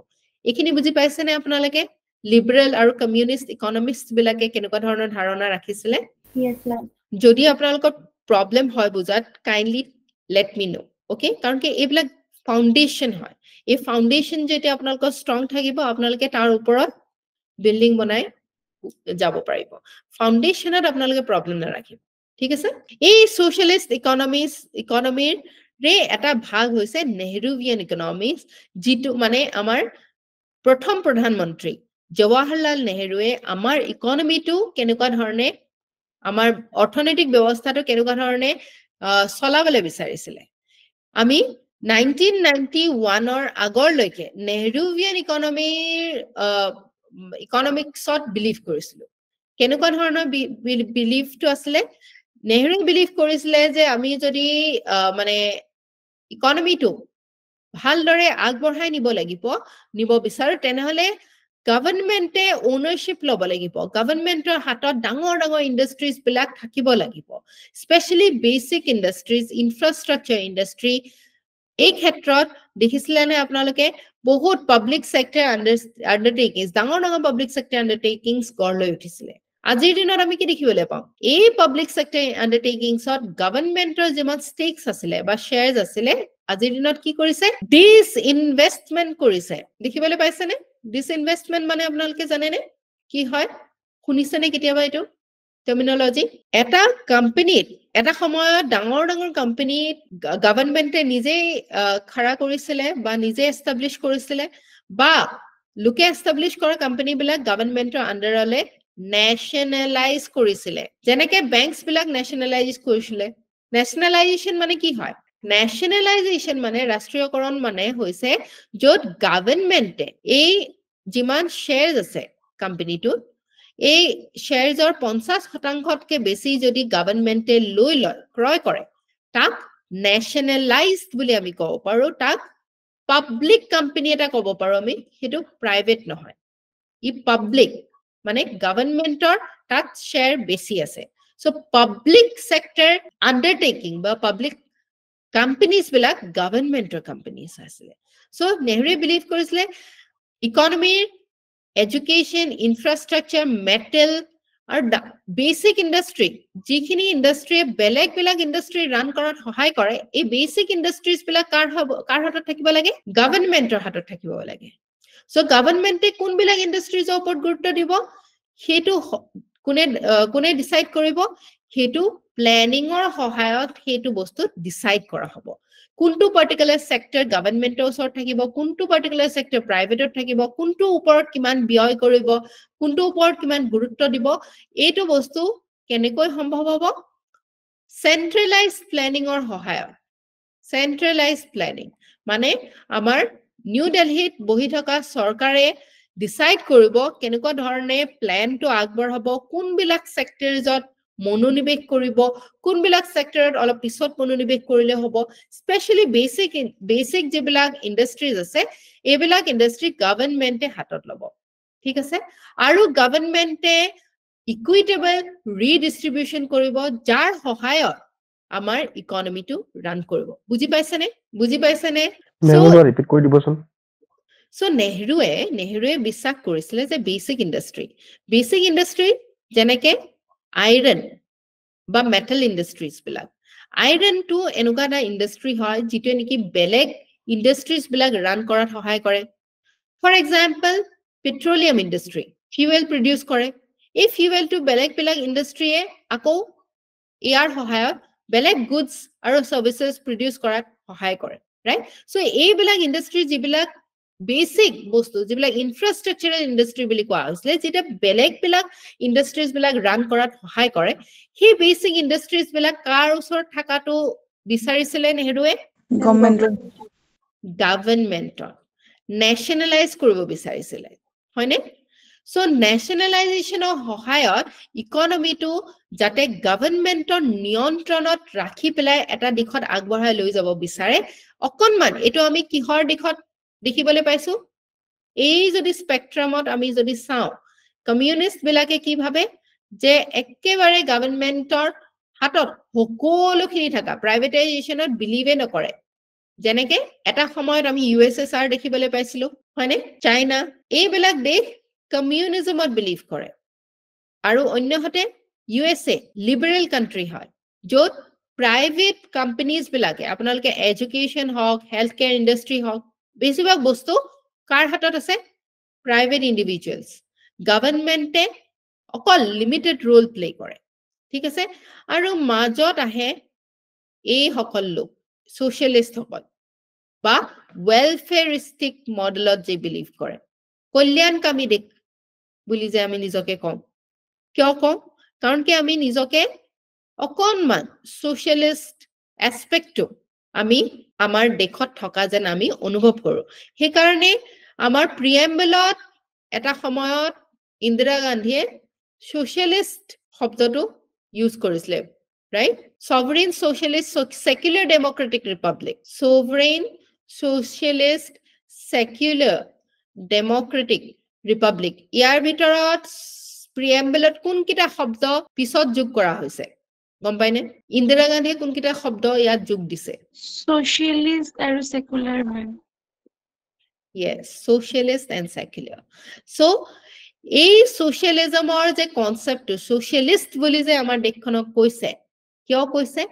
এইখিনি বুজি পাইছেনে আপোনালোকে লিবাৰেল আৰু কমিউনিষ্ট ইকনমিষ্ট বিলাকে কেনেকুৱা ধৰণৰ ধাৰণা ৰাখিছিলে Yes, ma'am. যদি আপোনালোকৰ প্ৰবলেম হয় বুজাত কাইন্ডলি লেট মি নো ওকে কাৰণ কি এইবিলাক ফাউন্ডেশন হয় এই ফাউন্ডেশন যেতিয়া আপোনালোকৰ ষ্ট্ৰং থাকিব আপোনালোকে তাৰ ওপৰত বিল্ডিং বনাই যাব পাৰিব ফাউন্ডেশনত আপোনালোকে প্ৰবলেম নাৰাখিব ঠিক আছে এই সোশ্যালিষ্ট ইকনমিৰ ৰে এটা ভাগ হৈছে নেহৰুভিয়ান ইকনমিক্স যেটো মানে আমাৰ প্ৰথম প্ৰধানমন্ত্ৰী জৱাহৰলাল নেহৰুৱে আমাৰ ইকনমিটো কেনেকুৱা ধৰণে আমাৰ অৰ্থনৈতিক ব্যৱস্থাটো কেনেকুৱা ধৰণে চলাবলৈ বিচাৰিছিলে আমি 1991 আগৰলৈকে নেহৰুভিয়ান ইকনমিক্সত বিলিভ কৰিছিলো কেনেকুৱা ধৰণৰ বিলিভটো আছিলে নেহৰু বিলিভ কৰিছিলে যে আমি যদি মানে ইকনমিটো ভালদৰে আগবঢ়াই নিব বিচাৰো তেনেহলে গভৰ্ণমেণ্টে ওনাৰশ্বিপ ল'ব লাগিব গভৰ্ণমেণ্টৰ হাতত ডাঙৰ ডাঙৰ ইণ্ডাষ্ট্ৰিজ বিলাক থাকিব লাগিব specially basic industries infrastructure industry এই ক্ষেত্ৰত দেখিছিলেনে আপোনালোকে বহুত পাব্লিক সেক্টৰ আন্ডাৰটেকিংস ডাঙৰ ডাঙৰ পাব্লিক সেক্টৰ আন্ডাৰটেকিংস গঢ় লৈ উঠিছিলে আজিৰ দিনত আমি কি দেখিবলৈ পাওঁ এই পাব্লিক সেক্টৰ আন্ডাৰটেকিংসত গভৰ্ণমেণ্টৰ যিমান ষ্টেকস আছিলে বা শেয়াৰছ আছিলে আজিৰ দিনত কি কৰিছে ডিস ইনভেষ্টমেন্ট কৰিছে দেখিবলৈ পাইছেনে ডিস ইনভেষ্টমেন্ট মানে আপোনালোকে জানেনে কি হয় শুনিছেনে কেতিয়াবা এইটো টাৰ্মিনোলজি এটা কোম্পানীত এটা সময়ত ডাঙৰ ডাঙৰ কোম্পানীত গভৰ্ণমেণ্টে নিজে খৰা কৰিছিলে বা নিজে এষ্টাব্লিশ কৰিছিলে বা লোকে এষ্টাব্লিশ কৰা কোম্পানী বিলাক গভৰ্ণমেণ্টৰ আন্ডাৰলে নেশনালাইজ কৰিছিলে যেনেকে বেংকছ বিলাক নেশনালাইজ কৰিছিলে নেশনালাইজেশন মানে কি হয় নেশনালাইজেশন মানে ৰাষ্ট্ৰীয়কৰণ মানে হৈছে য'ত গভৰ্ণমেণ্টে এই যিমান শেয়াৰছ আছে কোম্পানীটোত এই শেয়াৰছৰ 50%তকৈ বেছি যদি গভৰ্ণমেণ্টে লৈ লয় ক্ৰয় কৰে তাক নেশনালাইজড বুলি আমি কওঁ পাৰো তাক পাব্লিক কোম্পানী এটা ক'ব পাৰো আমি হেতু প্ৰাইভেট নহয় ই পাব্লিক মানে গভৰ্ণমেণ্টৰ তাত শেয়াৰ বেছি আছে সো পাব্লিক সেক্টৰ আন্ডাৰটেকিং বা পাব্লিক কোম্পানীজ বিলাক গভৰ্ণমেণ্টৰ কোম্পানীজ আছে সো নেহৰুৱে বিলিভ কৰিছিলে ইকনমিৰ এডুকেশ্যন ইনফ্ৰাষ্ট্ৰাকচাৰ মেটেল আৰু বেসিক ইণ্ডাষ্ট্ৰি যিখিনি ইণ্ডাষ্ট্ৰিয়ে বেলেগ বেলেগ ইণ্ডাষ্ট্ৰি ৰান কৰাত সহায় কৰে এই বেসিক ইণ্ডাষ্ট্ৰিজ বিলাক কাৰ হাতত থাকিব লাগে গভৰ্ণমেণ্টৰ হাতত থাকিব লাগে সো গভৰ্ণমেণ্টে কোনবিলাক ইণ্ডাষ্ট্ৰিজৰ ওপৰত গুৰুত্ব দিব হেতু কোনে ডিসাইড কৰিব হেতু প্ল্যানিংৰ সহায়ত হেতু বস্তু ডিসাইড কৰা হ'ব কোনটো পাৰ্টিকুলাৰ সেক্টৰ গভৰ্ণমেণ্টৰ ওচৰত থাকিব কোনটো পাৰ্টিকুলাৰ সেক্টৰ প্ৰাইভেটত থাকিব কোনটো ওপৰত কিমান ব্যয় কৰিব কোনটো ওপৰত কিমান গুৰুত্ব দিব এইটো বস্তু কেনেকৈ সম্ভৱ হ'ব সেন্ট্ৰেলাইজ প্ল্যানিংৰ সহায়ত সেন্ট্ৰেলাইজ প্ল্যানিং মানে আমাৰ নিউ দিল্লীত বহি থকা চৰকাৰে ডিসাইড কৰিব কেনেকুৱা ধৰণে প্ল্যানটো আগবঢ়াব কোনবিলাক সেক্টৰজত মনোনিবেশ কৰিব কোনবিলাক সেক্টৰত অলপ পিছত মনোনিবেশ কৰিলে হ'ব স্পেশালি বেসিক যিবিলাক ইণ্ডাষ্ট্ৰিজ আছে এইবিলাক ইণ্ডাষ্ট্ৰি গভৰ্ণমেণ্টে হাতত ল'ব ঠিক আছে আৰু গভৰ্ণমেণ্টে ইকুইটেবল ৰিডিস্ট্ৰিবিউশন কৰিব যাৰ সহায়ত আমাৰ ইকনমিটো ৰান কৰিব বুজি পাইছেনে মেম ৰিপিট কৰি দিবচোন সো নেহৰুৱে বিশ্বাস কৰিছিলে যে বেসিক ইণ্ডাষ্ট্ৰি যেনেকে আইৰন বা মেটাল ইণ্ডাষ্ট্ৰিজ বিলাক আইৰন টু এনেকুৱা এটা ইণ্ডাষ্ট্ৰি হয় যিটো নেকি বেলেগ ইণ্ডাষ্ট্ৰিজ বিলাক ৰান কৰাত সহায় কৰে for example petroleum industry fuel produce কৰে এই ফিউৱেলটো বেলেগ ইণ্ডাষ্ট্ৰিয়ে আকৌ ইয়াৰ সহায়ত বেলেগ গুডছ আৰু সাৰ্ভিসেস প্ৰডিউস কৰাত সহায় কৰে ৰাইট সো এইবিলাক ইণ্ডাষ্ট্ৰি যিবিলাক বেসিক বস্তু যিবিলাক ইনফ্ৰাষ্ট্ৰাকচাৰেল ইণ্ডাষ্ট্ৰি বুলি কোৱা হৈছিলে যেটা বেলেগ ইণ্ডাষ্ট্ৰিজ বিলাক ৰান কৰাত সহায় কৰে সেই বেসিক ইণ্ডাষ্ট্ৰিজ বিলাক কাৰ ওচৰত থাকাটো বিচাৰিছিলে নেহৰুৱে গভৰ্ণমেণ্টৰ নেশনালাইজ কৰিব বিচাৰিছিলে হয়নে সো নেশনালাইজেশনৰ সহায়ত ইকনমিটো যাতে গভৰ্ণমেণ্টৰ নিয়ন্ত্ৰণত ৰাখি পেলাই এটা দিশত আগবঢ়াই লৈ যাব বিচাৰে অকনমান এটো আমি কিহৰ দিশত দেখিবলৈ পাইছো এই যদি স্পেক্ট্ৰামত আমি যদি চাও কমিউনিষ্ট বিলাকে কি ভাবে যে একেবাৰে গভৰ্ণমেণ্টৰ হাতত সকলোখিনি থকা প্ৰাইভেটাইজেশনত বিলিভে নকৰে যেনেকে এটা সময়ত আমি ইউএছএসআৰ দেখিবলৈ পাইছিলো হয়নে চাইনা এইবিলাক দেশ কমিউনিজমত বিলিভ কৰে আৰু অন্যহতে ইউএসএ লিবাৰেল কান্ট্ৰি হয় য'ত প্ৰাইভেট কোম্পানীজ বিলাকে আপোনালোকে এডুকেশ্যন হওক হেলথ কেয়াৰ ইণ্ডাষ্ট্ৰি হওক বেছিভাগ বস্তু কাৰ হাতত আছে প্ৰাইভেট ইণ্ডিভিজুৱেলছ গভৰ্ণমেণ্টে অকল লিমিটেড ৰোল প্লে কৰে ঠিক আছে আৰু মাজত আহে এই সকল লোক সোশ্যালিষ্ট সকল বা ওয়েলফেয়াৰিস্টিক মডেলত যে বিলিভ কৰে কল্যাণকামী দেশ বুলি যে আমি নিজকে কওঁ কিয় কওঁ কাৰণ কি আমি নিজকে অকনমান সোশ্যালিষ্ট এসপেক্টটো আমি আমাৰ দেখত থকা যেন আমি অনুভৱ কৰো সেই কাৰণে আমাৰ প্ৰিএম্বলত এটা সময়ত ইন্দিৰা গান্ধীয়ে সোশ্যালিষ্ট শব্দটো ইউজ কৰিছিলে right sovereign socialist secular democratic republic sovereign socialist secular democratic republic ইয়াৰ ভিতৰত প্ৰিএম্বলত কোনকিটা শব্দ পিছত যোগ কৰা হৈছে গম পাইনে ইন্দিৰা গান্ধীয়ে কোনকিটা শব্দ ইয়াত যোগ দিছে Socialist আৰু secular ma'am yes socialist and secular so এই socialismৰ যে কনসেপ্ট socialist বুলি যে আমাৰ দেশখনক কৈছে কিয় কৈছে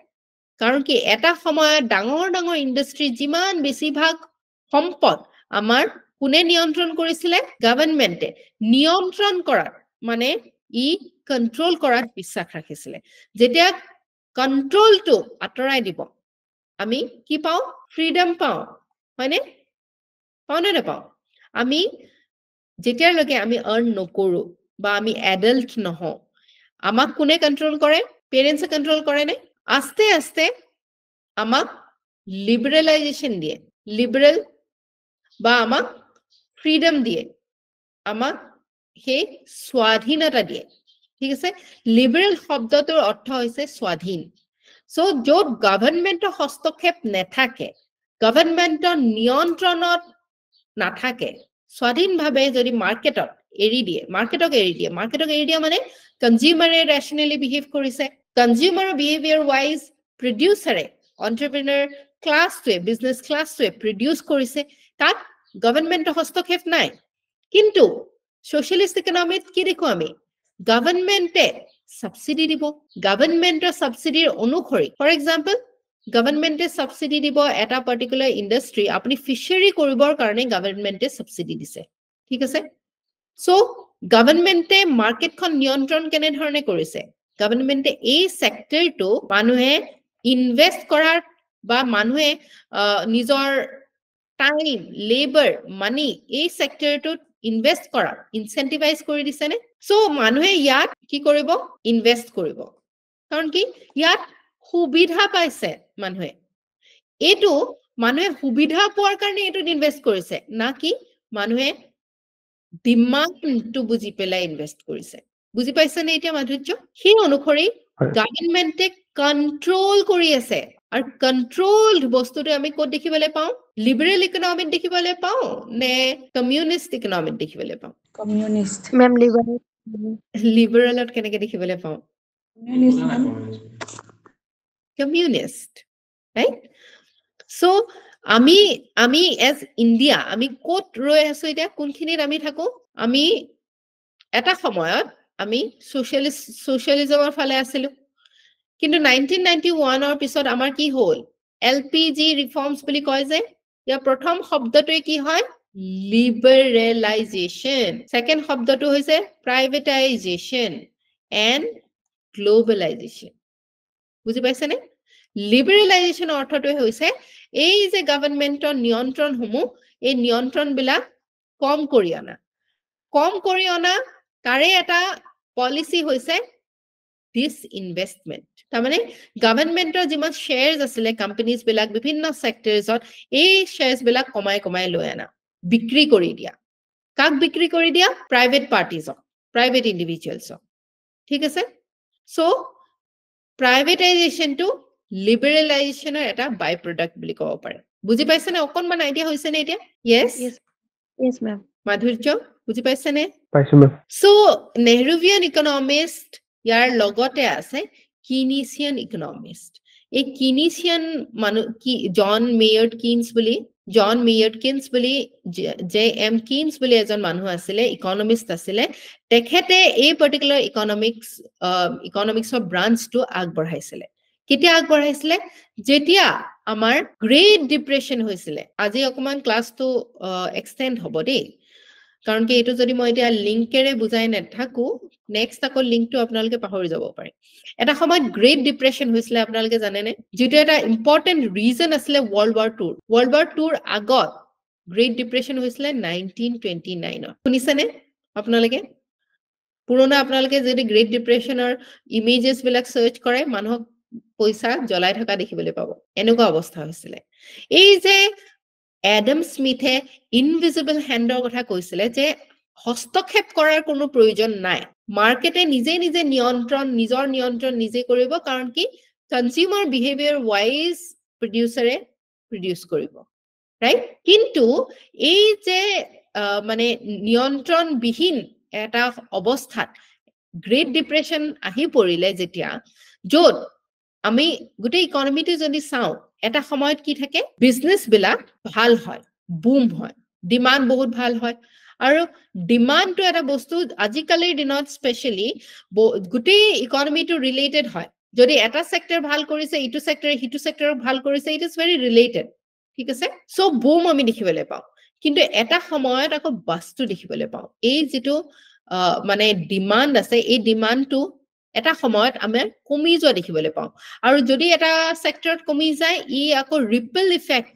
কাৰণ কি এটা সময়ত ডাঙৰ ডাঙৰ ইন্ডাষ্ট্ৰি যিমান বেছিভাগ সম্পদ আমাৰ কোনে নিয়ন্ত্ৰণ কৰিছিলে গভৰ্ণমেণ্টে নিয়ন্ত্ৰণ কৰাৰ মানে ই কন্ট্ৰোল কৰাত বিশ্বাস ৰাখিছিলে যেতিয়া কন্ট্ৰোলটো আঁতৰাই দিব আমি কি পাও ফ্ৰীডম পাও হয়নে পাওনে নাপাও আমি যেতিয়ালৈকে আমি আৰ্ন নকৰো বা আমি এডাল্ট নহওঁ আমাক কোনে কন্ট্ৰোল কৰে পেৰেন্টছে কন্ট্ৰোল কৰে নে আস্তে আস্তে আমাক লিবাৰেলাইজেশন দিয়ে লিবাৰেল বা আমাক ফ্ৰীডম দিয়ে আমাক সেই স্বাধীনতা দিয়ে ঠিক আছে লিবাৰেল শব্দটোৰ অৰ্থ হৈছে স্বাধীন সো য'ত গভৰ্ণমেণ্টৰ হস্তক্ষেপ নেথাকে গভৰ্ণমেণ্টৰ নিয়ন্ত্ৰণত নাথাকে স্বাধীনভাৱে যদি মাৰ্কেটত এৰি দিয়ে মাৰ্কেটক এৰি দিয়ে মানে কনজিউমাৰে ৰেশনালি বিহেভ কৰিছে কনজিউমাৰৰ বিহেভিয়াৰ ৱাইজ প্ৰডিউচাৰে এন্টাৰপ্ৰেনাৰ ক্লাছটোৱে বিজনেছ ক্লাছটোৱে প্ৰডিউচ কৰিছে তাত গভৰ্ণমেণ্টৰ হস্তক্ষেপ নাই কিন্তু সোশ্যালিস্ট ইকোনমিত কি দেখো আমি গভৰ্ণমেণ্টে সাবসিডি দিব গভৰ্ণমেণ্টৰ সাবসিডিৰ অনুসৰি ফৰ এক্সাম্পল গভৰ্ণমেণ্টে সাবসিডি দিব এটা পাৰ্টিকুলাৰ ইন্ডাষ্ট্ৰি আপুনি ফিশাৰী কৰিবৰ কাৰণে গভৰ্ণমেণ্টে সাবসিডি দিছে ঠিক আছে সো গভৰ্ণমেণ্টে মাৰ্কেটখন নিয়ন্ত্ৰণ কেনে ধৰণে কৰিছে গভৰ্ণমেণ্টে এই সেক্টৰটো মানুহে ইনভেস্ট কৰাৰ বা মানুহে নিজৰ টাইম লেবাৰ মানি এই সেক্টৰটোত ইনভেস্ট কৰা ইনসেন্টিভাইজ কৰি দিছে নে সো মানুহে ইয়াত কি কৰিব ইনভেস্ট কৰিব কাৰণ কি ইয়াত সুবিধা পাইছে মানুহে এটো মানুহে সুবিধা পোৱাৰ কাৰণে এটো ইনভেস্ট কৰিছে না কি মানুহে ডিমান্ডটো বুজি পেলাই ইনভেস্ট কৰিছে বুজি পাইছে নে এতিয়া মাধুৰ্য সেই অনুসৰি গভৰ্ণমেণ্টে কন্ট্ৰোল কৰি আছে আৰু কন্ট্ৰোলড বস্তুটো আমি ক'ত দেখিবলৈ পাওঁ লিবাৰেল ইকোনমিত দেখিবলৈ পাওঁ নে কমিউনিষ্ট ইকোনমিত দেখিবলৈ পাওঁ communist মেম লিবাৰেল লিবাৰেলত কেনেকে দেখিবলৈ পাওঁ communist ma'am communist right so আমি as India আমি কোট ৰৈ আছো এতিয়া কোনখিনিত আমি থাকো আমি এটা সময়ত আমি সোশ্যালিজমৰ ফালে আছিলো কিন্তু 1991 ৰ পিছত আমাৰ কি হ'ল LPG ৰিফৰ্মছ বুলি কয় যে ইয়াৰ প্ৰথম শব্দটোৱে কি হয় লিবাৰেলাইজেশন সেকেন্ড শব্দটো হৈছে প্ৰাইভেটাইজেশন এন্ড গ্লোবালাইজেশন বুজি পাইছেনে লিবাৰেলাইজেশন অৰ্থটোৱে হৈছে এই যে গভৰ্ণমেণ্টৰ নিয়ন্ত্ৰণ সমূহ এই নিয়ন্ত্ৰণ বিলাক কম কৰি অনা তাৰে এটা পলিসি হৈছে disinvestment তাৰমানে গভৰ্ণমেণ্টৰ যিমান শেয়াৰছ আছিলে কোম্পানীজ বিলাক বিভিন্ন সেক্টৰছত এই শেয়াৰছ বিলাক কমাই লৈ আনা বিক্ৰী কৰি দিয়া কাক বিক্ৰী কৰি দিয়া প্ৰাইভেট পাৰ্টিজক প্ৰাইভেট ইন্ডিভিজুৱেলছক ঠিক আছে সো প্ৰাইভেটাইজেশনটো লিবাৰেলাইজেশনৰ এটা বাই প্ৰডাক্ট বুলি ক'ব পাৰে বুজি পাইছে নে অকনমান আইডিয়া হৈছে নে এতিয়া yes yes মেম মাধুৰ্য বুজি পাইছে নে পাইছো মেম সো নেহৰুভিয়ান ইকনমিষ্ট ইয়াৰ লগতে আছে কিনিচিয়ান ইকনমিষ্ট এই কিনিচিয়ান মানুহ কি জন মেয়াৰ্ড কিনছ বুলি JM কিনছ বুলি এজন মানুহ আছিলে ইকনমিষ্ট আছিলে তেখেতে এই পাৰ্টিকুলাৰ ইকনমিক্সৰ ব্ৰাঞ্চটো আগবঢ়াইছিলে কেতিয়া আগবঢ়াইছিলে যেতিয়া আমাৰ গ্ৰেট ডিপ্ৰেছন হৈছিলে আজি অকমান ক্লাছটো এক্সটেন্ড হ'ব দেই কাৰণ কি এটো যদি মই এতিয়া লিংকেৰে বুজাই নাথাকো নেক্সট আকৌ লিংকটো আপোনালোকে পাহৰি যাব পাৰে এটা সময়ত গ্ৰেট ডিপ্ৰেছন হৈছিলে আপোনালোকে জানে নে যেটো এটা ইম্পৰ্টেন্ট ৰিজন আছিলে ওয়াৰ্ল্ড ওৱাৰ 2 আগত গ্ৰেট ডিপ্ৰেছন হৈছিলে 1929 শুনিছেনে আপোনালোকে পুৰণা আপোনালোকে যদি গ্ৰেট ডিপ্ৰেছনৰ ইমেজেছ বিলাক সাৰ্চ কৰে মানুহক পইচা জ্বলাই থকা দেখিবলৈ পাব এনেকুৱা অৱস্থা হৈছিলে এই যে এডাম স্মিথে ইনভিজিবল হ্যান্ডৰ কথা কৈছিলে যে হস্তক্ষেপ কৰাৰ কোনো প্ৰয়োজন নাই মাৰ্কেটে নিজে নিজৰ নিয়ন্ত্ৰণ নিজে কৰিব কাৰণ কি কনজিউমাৰ বিহেভিয়াৰ ৱাইজ প্ৰডিউচাৰে প্ৰডিউচ কৰিব ৰাইট কিন্তু এই যে মানে নিয়ন্ত্ৰণবিহীন এটা অৱস্থাত গ্ৰেট ডিপ্ৰেশ্যন আহি পৰিলে যেতিয়া য'ত আমি গোটেই ইকনমিটো যদি চাওঁ এটা সময়ত কি থাকে বিজনেছ বিলাক ভাল হয় বুম হয় ডিমান্ড বহুত ভাল হয় আৰু ডিমান্ডটো এটা বস্তু আজিকালিৰ দিনত স্পেশালি গোটেই ইকনমিটো ৰিলেটেড হয় যদি এটা সেক্টৰ ভাল কৰিছে ইটো সেক্টৰে হিটো সেক্টৰ ভাল কৰিছে ইট ইজ ভেৰি ৰিলেটেড ঠিক আছে সো বুম আমি দেখিবলৈ পাওঁ কিন্তু এটা সময়ত আকৌ বাস্তু দেখিবলৈ পাওঁ এই যেটো মানে ডিমান্ড আছে এই ডিমান্ডটো এটা সময়ত আমি কমি যোৱা দেখিবলৈ পাওঁ আৰু যদি এটা সেক্টৰত কমি যায় ই আকৌ ৰিপল ইফেক্ট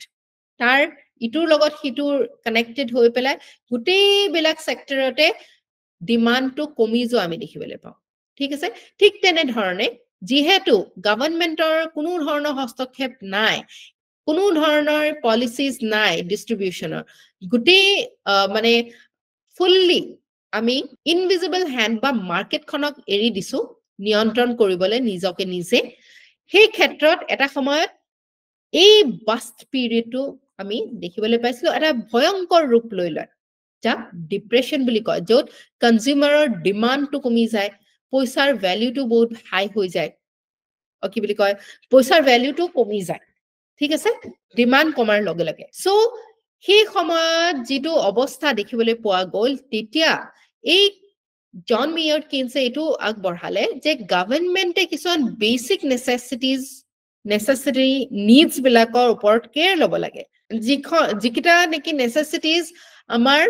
তাৰ ইটোৰ লগত হিটোৰ কানেক্টেড হৈ পেলাই গোটেই বিলাক সেক্টৰতে ডিমান্ডটো কমি যোৱা আমি দেখিবলৈ পাওঁ ঠিক আছে ঠিক তেনে ধৰণে যিহেতু গভৰ্ণমেন্টৰ কোনো ধৰণৰ হস্তক্ষেপ নাই কোনো ধৰণৰ পলিচিজ নাই ডিস্ট্ৰিবিউশনৰ গোটেই মানে ফুললি আমি ইনভিজিবল হ্যান্ড বা মাৰ্কেটখনক এৰি দিছো নিয়ন্ত্ৰণ কৰিবলৈ নিজকে নিজে সেই ক্ষেত্ৰত এটা সময়ত এই বাস্ট পিৰিয়ডটো আমি দেখিবলৈ পাইছিলো এটা ভয়ংকৰ ৰূপ লৈ লয় যাক ডিপ্ৰেশ্যন বুলি কয় য'ত কনজিউমাৰৰ ডিমান্ডটো কমি যায় পইচাৰ ভ্যালুটো বহুত হাই হৈ যায় কি বুলি কয় পইচাৰ ভ্যালুটো কমি যায় ঠিক আছে ডিমান্ড কমাৰ লগে লগে সো সেই সময়ত যেটো অৱস্থা দেখিবলৈ পোৱা গ'ল তেতিয়া এই জন মেয়াৰ্ড কেইনছে এটো আগবঢ়ালে যে গভৰ্ণমেন্টে কিছুমান বেসিক নেসেসিটি নিডস বিলাকৰ ওপৰত কেয়াৰ ল'ব লাগে যিকিটা নেকি নেসেসিটিজ আমাৰ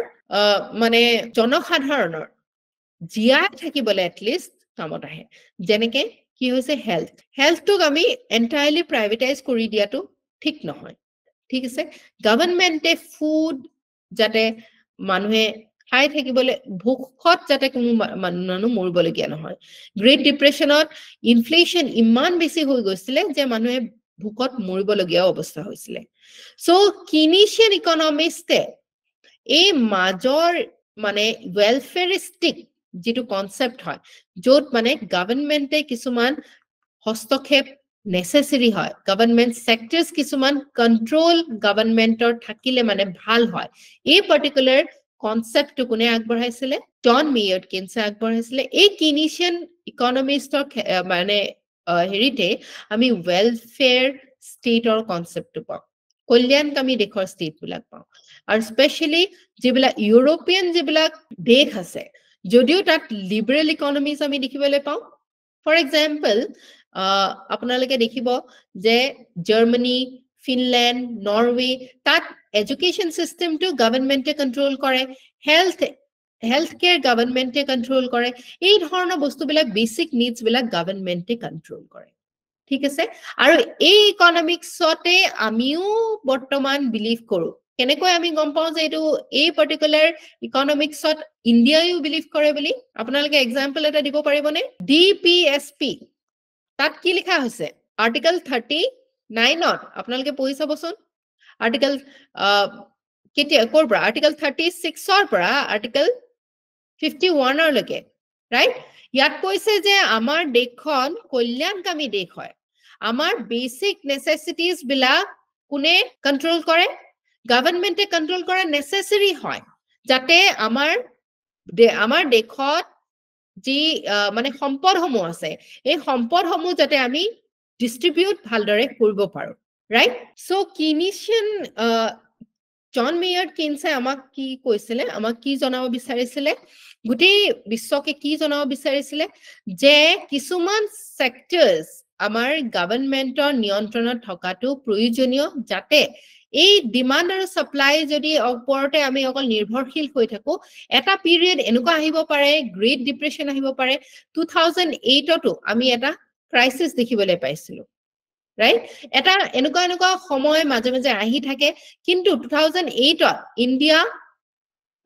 মানে জনসাধাৰণৰ জীয়াই থাকিবলৈ এটলিষ্ট কামত আহে যেনেকে কি হৈছে হেলথটোক আমি এন্টায়াৰলি প্ৰাইভেটাইজ কৰি দিয়াটো ঠিক নহয় ঠিক আছে গভৰ্ণমেন্টে ফুড যাতে মানুহে খাই থাকিবলৈ ভোকত যাতে কোনো মানুহ মৰিবলগীয়া নহয় গ্ৰেট ডিপ্ৰেশ্যনত ইনফ্লেশ্যন ইমান বেছি হৈ গৈছিলে যে মানুহে ভোকত মৰিবলগীয়া অৱস্থা হৈছিলে সো কিনিচিয়ান ইকনমিষ্টে এই মাজৰ মানে ওয়েলফেয়াৰিষ্টিক যেটো কনসেপ্ট হয় য'ত মানে গভৰ্ণমেন্টে কিছুমান হস্তক্ষেপ নেসেসাৰি হয় গভৰ্ণমেন্ট সেক্টৰস কিছুমান কন্ট্ৰোল গভৰ্ণমেন্টৰ থাকিলে মানে ভাল হয় এই পাৰ্টিকুলাৰ কনসেপ্টটো কোনে আগবঢ়াইছিলে জন মেয়াৰ্ড কেইনছে আগবঢ়াইছিলে এই কিনিচিয়ান ইকনমিষ্টৰ মানে হেৰিতে আমি ওয়েলফেয়াৰ ষ্টেটৰ কনসেপ্টটো পাওঁ কল্যাণকামী দেশৰ ষ্টেট বিলাক পাওঁ আৰু স্পেশালি যিবিলাক ইউৰোপিয়ান যিবিলাক দেশ আছে যদিও তাত লিবাৰেল ইকনমিজ আমি দেখিবলৈ পাওঁ ফৰ এক্সাম্পল আপোনালোকে দেখিব যে জাৰ্মানী ফিনল্যান্ড নৰৱে তাত এডুকেশ্যন সিস্টেমটো গভৰ্ণমেন্টে কন্ট্ৰোল কৰে হেলথ কেয়াৰ গভৰ্ণমেন্টে কন্ট্ৰোল কৰে এই ধৰণৰ বস্তুবিলাক বেসিক নিডস বিলাক গভৰ্ণমেন্টে কন্ট্ৰোল কৰে ঠিক আছে আৰু এই ইকনমিক্সতে আমিও বৰ্তমান বিলিভ কৰো কেনেকৈ আমি গম পাওঁ যে এটো এই পাৰ্টিকুলাৰ ইকনমিক্সত ইণ্ডিয়াও বিলিভ কৰে বুলি আপোনালোকে এক্সাম্পল এটা দিব পাৰিবনে ডিপিএছপি তাত কি লিখা হৈছে আৰ্টিকল 39ত আপোনালোকে পঢ়ি চাবচোন আৰ্টিকল কেতিয়া কোৰ পৰা আৰ্টিকল 36ৰ পৰা আৰ্টিকল 51 লৈকে ৰাইট ইয়াত কৈছে যে আমাৰ দেশখন কল্যাণকামী দেশ হয় আমাৰ বেসিক নেসেসিটিজ বিলাক কোনে কন্ট্ৰোল কৰে গভৰ্ণমেন্টে কন্ট্ৰোল কৰা নেসেসাৰি হয় যাতে আমাৰ দেশত যি মানে সম্পদসমূহ আছে এই সম্পদসমূহ যাতে আমি ডিস্ট্ৰিবিউট ভালদৰে কৰিব পাৰো ৰাইট সো কিনিচিয়ান জন মেয়াৰ্ড কেইনছে আমাক কি কৈছিলে আমাক কি জনাব বিচাৰিছিলে গোটেই বিশ্বকে কি জনাব বিচাৰিছিলে যে কিছুমান সেক্টৰস আমাৰ গভৰ্ণমেন্টৰ নিয়ন্ত্ৰণত থকাটো প্ৰয়োজনীয় যাতে এই ডিমান্ড আৰু সাপ্লাই যদি ওপৰতে আমি অকল নিৰ্ভৰশীল হৈ থাকো এটা পিৰিয়ড এনেকুৱা আহিব পাৰে গ্ৰেট ডিপ্ৰেশ্যন আহিব পাৰে 2008তো আমি এটা ক্ৰাইসিস দেখিবলৈ পাইছিলো ৰাইট এটা এনেকুৱা সময় মাজে মাজে আহি থাকে কিন্তু 2008ত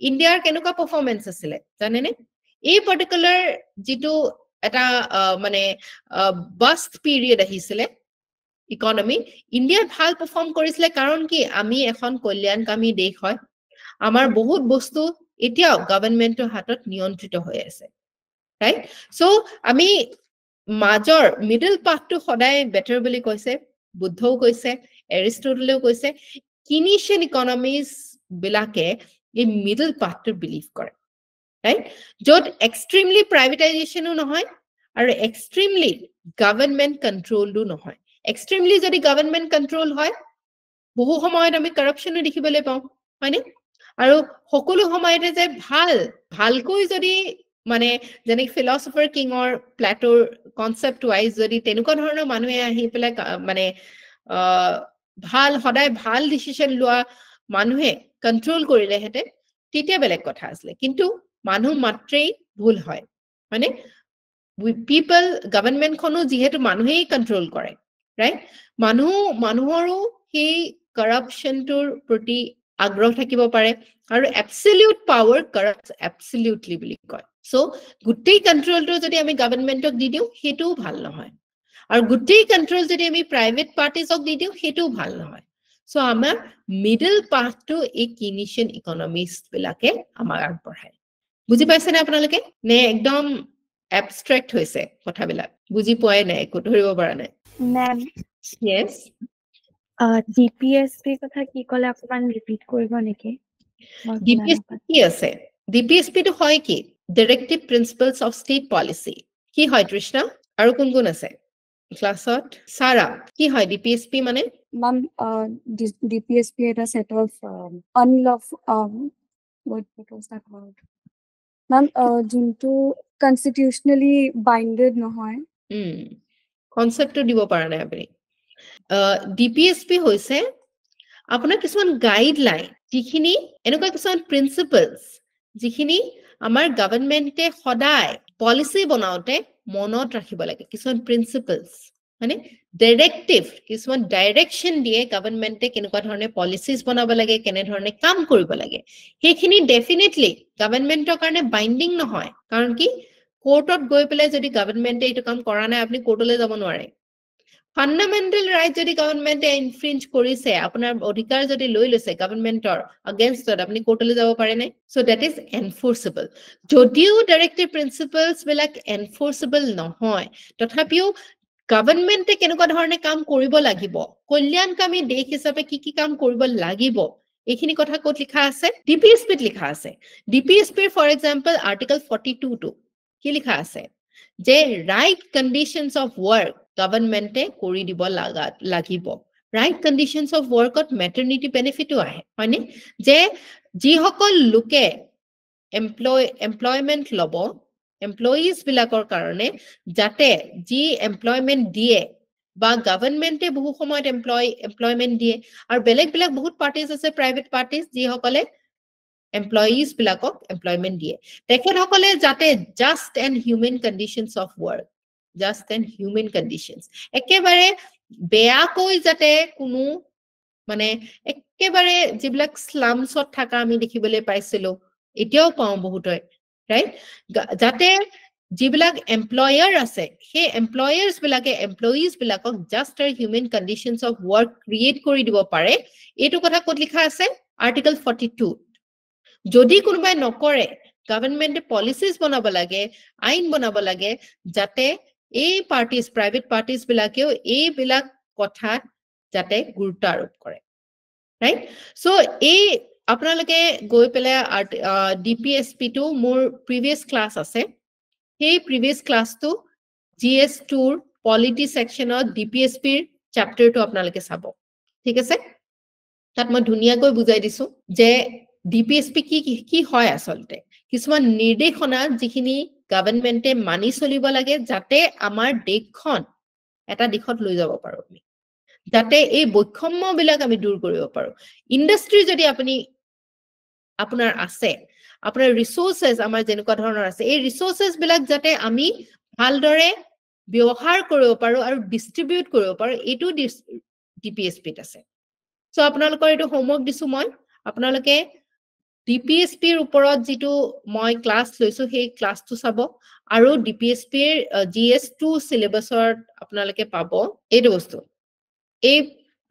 ইণ্ডিয়াৰ কেনেকুৱা পাৰফৰমেন্স আছিল জানেনে এই পাৰ্টিকুলাৰ যেটো এটা মানে বাস্ট পিৰিয়ড আহিছিল ইকনমি ইণ্ডিয়া ভাল পাৰফৰ্ম কৰিছিল কাৰণ কি আমি এখন কল্যাণকামী দেশ হয় আমাৰ বহুত বস্তু এতিয়াও গভৰ্ণমেন্টৰ হাতত নিয়ন্ত্ৰিত হৈ আছে ৰাইট সো আমি মাজৰ মিডল পাথটো সদায় বেটাৰ বুলি কৈছে বুদ্ধও কৈছে এৰিষ্টটলেও কৈছে কিনিচিয়ান ইকনমিজ বিলাকে এই মিডল পাথটো বিলিভ কৰে ৰাইট য'ত এক্সট্ৰিমলি প্ৰাইভেটাইজেশ্যনো নহয় আৰু এক্সট্ৰিমলি গভৰ্ণমেণ্ট কণ্ট্ৰলডো নহয় এক্সট্ৰিমলি যদি গভৰ্ণমেণ্ট কণ্ট্ৰল হয় বহু সময়ত আমি কৰাপশ্যনো দেখিবলৈ পাওঁ হয়নে আৰু সকলো সময়তে যে ভালকৈ যদি মানে যেনে ফিলচফাৰ কিঙৰ প্লেটোৰ কনসেপ্ট ওয়াইজ যদি তেনেকুৱা ধৰণৰ মানুহে আহি পেলাই মানে ভাল সদায় ভাল ডিসিশন লোৱা মানুহে কন্ট্ৰোল কৰিলে হেতে তেতিয়া বেলেগ কথা আছিল কিন্তু মানুহ মাত্ৰেই ভুল হয় মানে পিপল গভৰ্ণমেণ্ট খনো যেহেতু মানুহেই কন্ট্ৰোল কৰে ৰাইট মানুহৰো সেই কৰাপশ্যনটোৰ প্ৰতি আগ্ৰহ থাকিব পাৰে আৰু এবসলিউট পাৱাৰ কৰাপ্টস এবসলিউটলি বুলি কয় সো গুটেই কন্ট্ৰোলটো যদি আমি গভৰ্ণমেণ্টক দি দিও হেতুও ভাল নহয় আৰু গুটেই কন্ট্ৰোল যদি আমি প্ৰাইভেট পাৰ্টিজক দি দিও হেতুও ভাল নহয় সো আমাৰ মিডল পাথটো এই কিনিচিয়ান ইকনমিষ্ট বিলাকে আমাৰ আগবঢ়ায় বুজি পাইছেনে আপোনালোকে নে একদম এবষ্ট্ৰেক্ট হৈছে কথাবিলাক বুজি পোৱাই নাই একো ধৰিব পৰা নাই Ma'am, yes DPSP কথা কি ক'লে অকমান ৰিপিট কৰিব নেকি? DPSP কি আছে DPSP টো হয় কি directive principles of state policy কি হয় তৃষ্ণা আৰু কোন আছে ক্লাছত সাৰা কি হয় DPSP মানে Ma'am, DPSP is a set of unlawful, what was that word? Ma'am, junto constitutionally binded নহয়. কনসেপ্টটো দিব পৰা নাই আপুনি DPSP হৈছে আপোনাৰ কিছুমান গাইডলাইন যিখিনি এনেকুৱা কিছুমান প্ৰিন্সিপলছ যিখিনি আমাৰ গভৰ্ণমেণ্টে সদায় পলিচি বনাওতে মনত ৰাখিব লাগে কিছুমান প্ৰিন্সিপলছ মানে ডাইৰেক্টিভ কিছুমান ডাইৰেকশন দিয়ে গভৰ্ণমেণ্টে কেনেকুৱা ধৰণে পলিচিজ বনাব লাগে কেনে ধৰণে কাম কৰিব লাগে সেইখিনি ডেফিনেটলি গভৰ্ণমেণ্টৰ কাৰণে বাইন্ডিং নহয় কাৰণ কি কোৰ্টত গৈ পেলাই যদি গভৰ্ণমেণ্টে এইটো কাম কৰা নাই আপুনি কোৰ্টলৈ যাব নোৱাৰে ফান্ডামেন্টাল ৰাইট যদি গভৰ্ণমেণ্টে ইনফ্ৰিঞ্জ কৰিছে আপোনাৰ অধিকাৰ যদি লৈ লৈছে গভৰ্ণমেণ্টৰ এগেইনষ্টত আপুনি কোৰ্টলৈ যাব পাৰে নে সো দ্যাট ইজ এনফোৰ্সেবল যদিও ডাইৰেক্টিভ প্ৰিন্সিপলছ বিলাক এনফোৰ্সেবল নহয় তথাপিও গভৰ্ণমেণ্টে কেনেকুৱা ধৰণে কাম কৰিব লাগিব কল্যাণকামী দেশ হিচাপে কি কাম কৰিব লাগিব এইখিনি কথা ক'ত লিখা আছে ডিপিএছপিত লিখা আছে ডিপিএছপিৰ ফৰ এক্সাম্পল আৰ্টিকল 42 টো কি লিখা আছে যে ৰাইট কন্ডিশনছ অফ ওয়াৰ্ক গভৰ্ণমেণ্টে কৰি দিব লাগিব ৰাইট কন্ডিশনছ অফ ওয়াৰ্কত মেটাৰনিটি বেনিফিটো আহে হয়নে যে যিসকল লোকে এমপ্লয়মেন্ট লব এমপ্লয়িজ বিলাকৰ কাৰণে যাতে যি এমপ্লয়মেন্ট দিয়ে বা গভৰ্ণমেণ্টে বহু সময়ত এমপ্লয়মেন্ট দিয়ে আৰু বেলেগ বহুত পাৰ্টিজ আছে প্ৰাইভেট পাৰ্টিজ যিসকলে এমপ্লয়িজ বিলাকক এমপ্লয়মেন্ট দিয়ে তেখেতসকলে যাতে just and humane conditions of work just and humane conditions একেবাৰে বেয়াকৈ যাতে কোনো মানে একেবাৰে যিবিলাক স্লামছত থকা আমি দেখিবলৈ পাইছিলো এতিয়াও পাওঁ বহুতই ৰাইট যাতে যিবিলাক এমপ্লয়াৰ আছে সেই এমপ্লয়াৰ্স বিলাকে এমপ্লয়িজ বিলাকক জাষ্ট আৰু human conditions of work create কৰি দিব পাৰে এইটো কথা ক'ত লিখা আছে আৰ্টিকল 42 যদি কোনোবাই নকৰে গভৰ্ণমেণ্টে পলিচিজ বনাব লাগে আইন বনাব লাগে যাতে এই পাৰ্টিজ প্ৰাইভেট পাৰ্টিজ বিলাকেও এইবিলাক কথা যাতে গুৰুত্ব আৰোপ কৰে ৰাইট সো এই আপোনালোকে গৈ পেলাই ডিপিএছপি টো মোৰ প্ৰিভিয়াস ক্লাস আছে সেই প্ৰিভিয়াস ক্লাসটো GS2 ৰ পলিটি সেকশনত ডিপিএছপিৰ চ্যাপ্টাৰটো আপোনালোকে চাব ঠিক আছে তাত মই ধুনিয়াকৈ বুজাই দিছো যে ডিপিএছপি কি হয় আসলতে কিছুমান নিৰ্দেশনা যিখিনি গভৰ্ণমেণ্টে মানি চলিব লাগে যাতে আমাৰ দেশখন এটা দিশত লৈ যাব পাৰো আমি যাতে এই বৈষম্য বিলাক আমি দূৰ কৰিব পাৰো ইন্ডাষ্ট্ৰি যদি আপুনি আপোনাৰ আছে আপোনাৰ ৰিসোৰ্সেস আমাৰ যেনেকুৱা ধৰণৰ আছে এই ৰিসোৰ্সেস বিলাক যাতে আমি ভালদৰে ব্যৱহাৰ কৰিব পাৰো আৰু ডিস্ট্ৰিবিউট কৰিব পাৰো এটো ডিপিএছপিত আছে সো আপোনালোকৰ এটো হোমৱৰ্ক দিছো মই আপোনালোকে ডিপিএছপিৰ ওপৰত যেটো মই ক্লাস লৈছো সেই ক্লাসটো চাব আৰু ডিপিএছপিৰ GS2 সিলেবাসৰ আপোনালোকে পাব এইটো বস্তু এই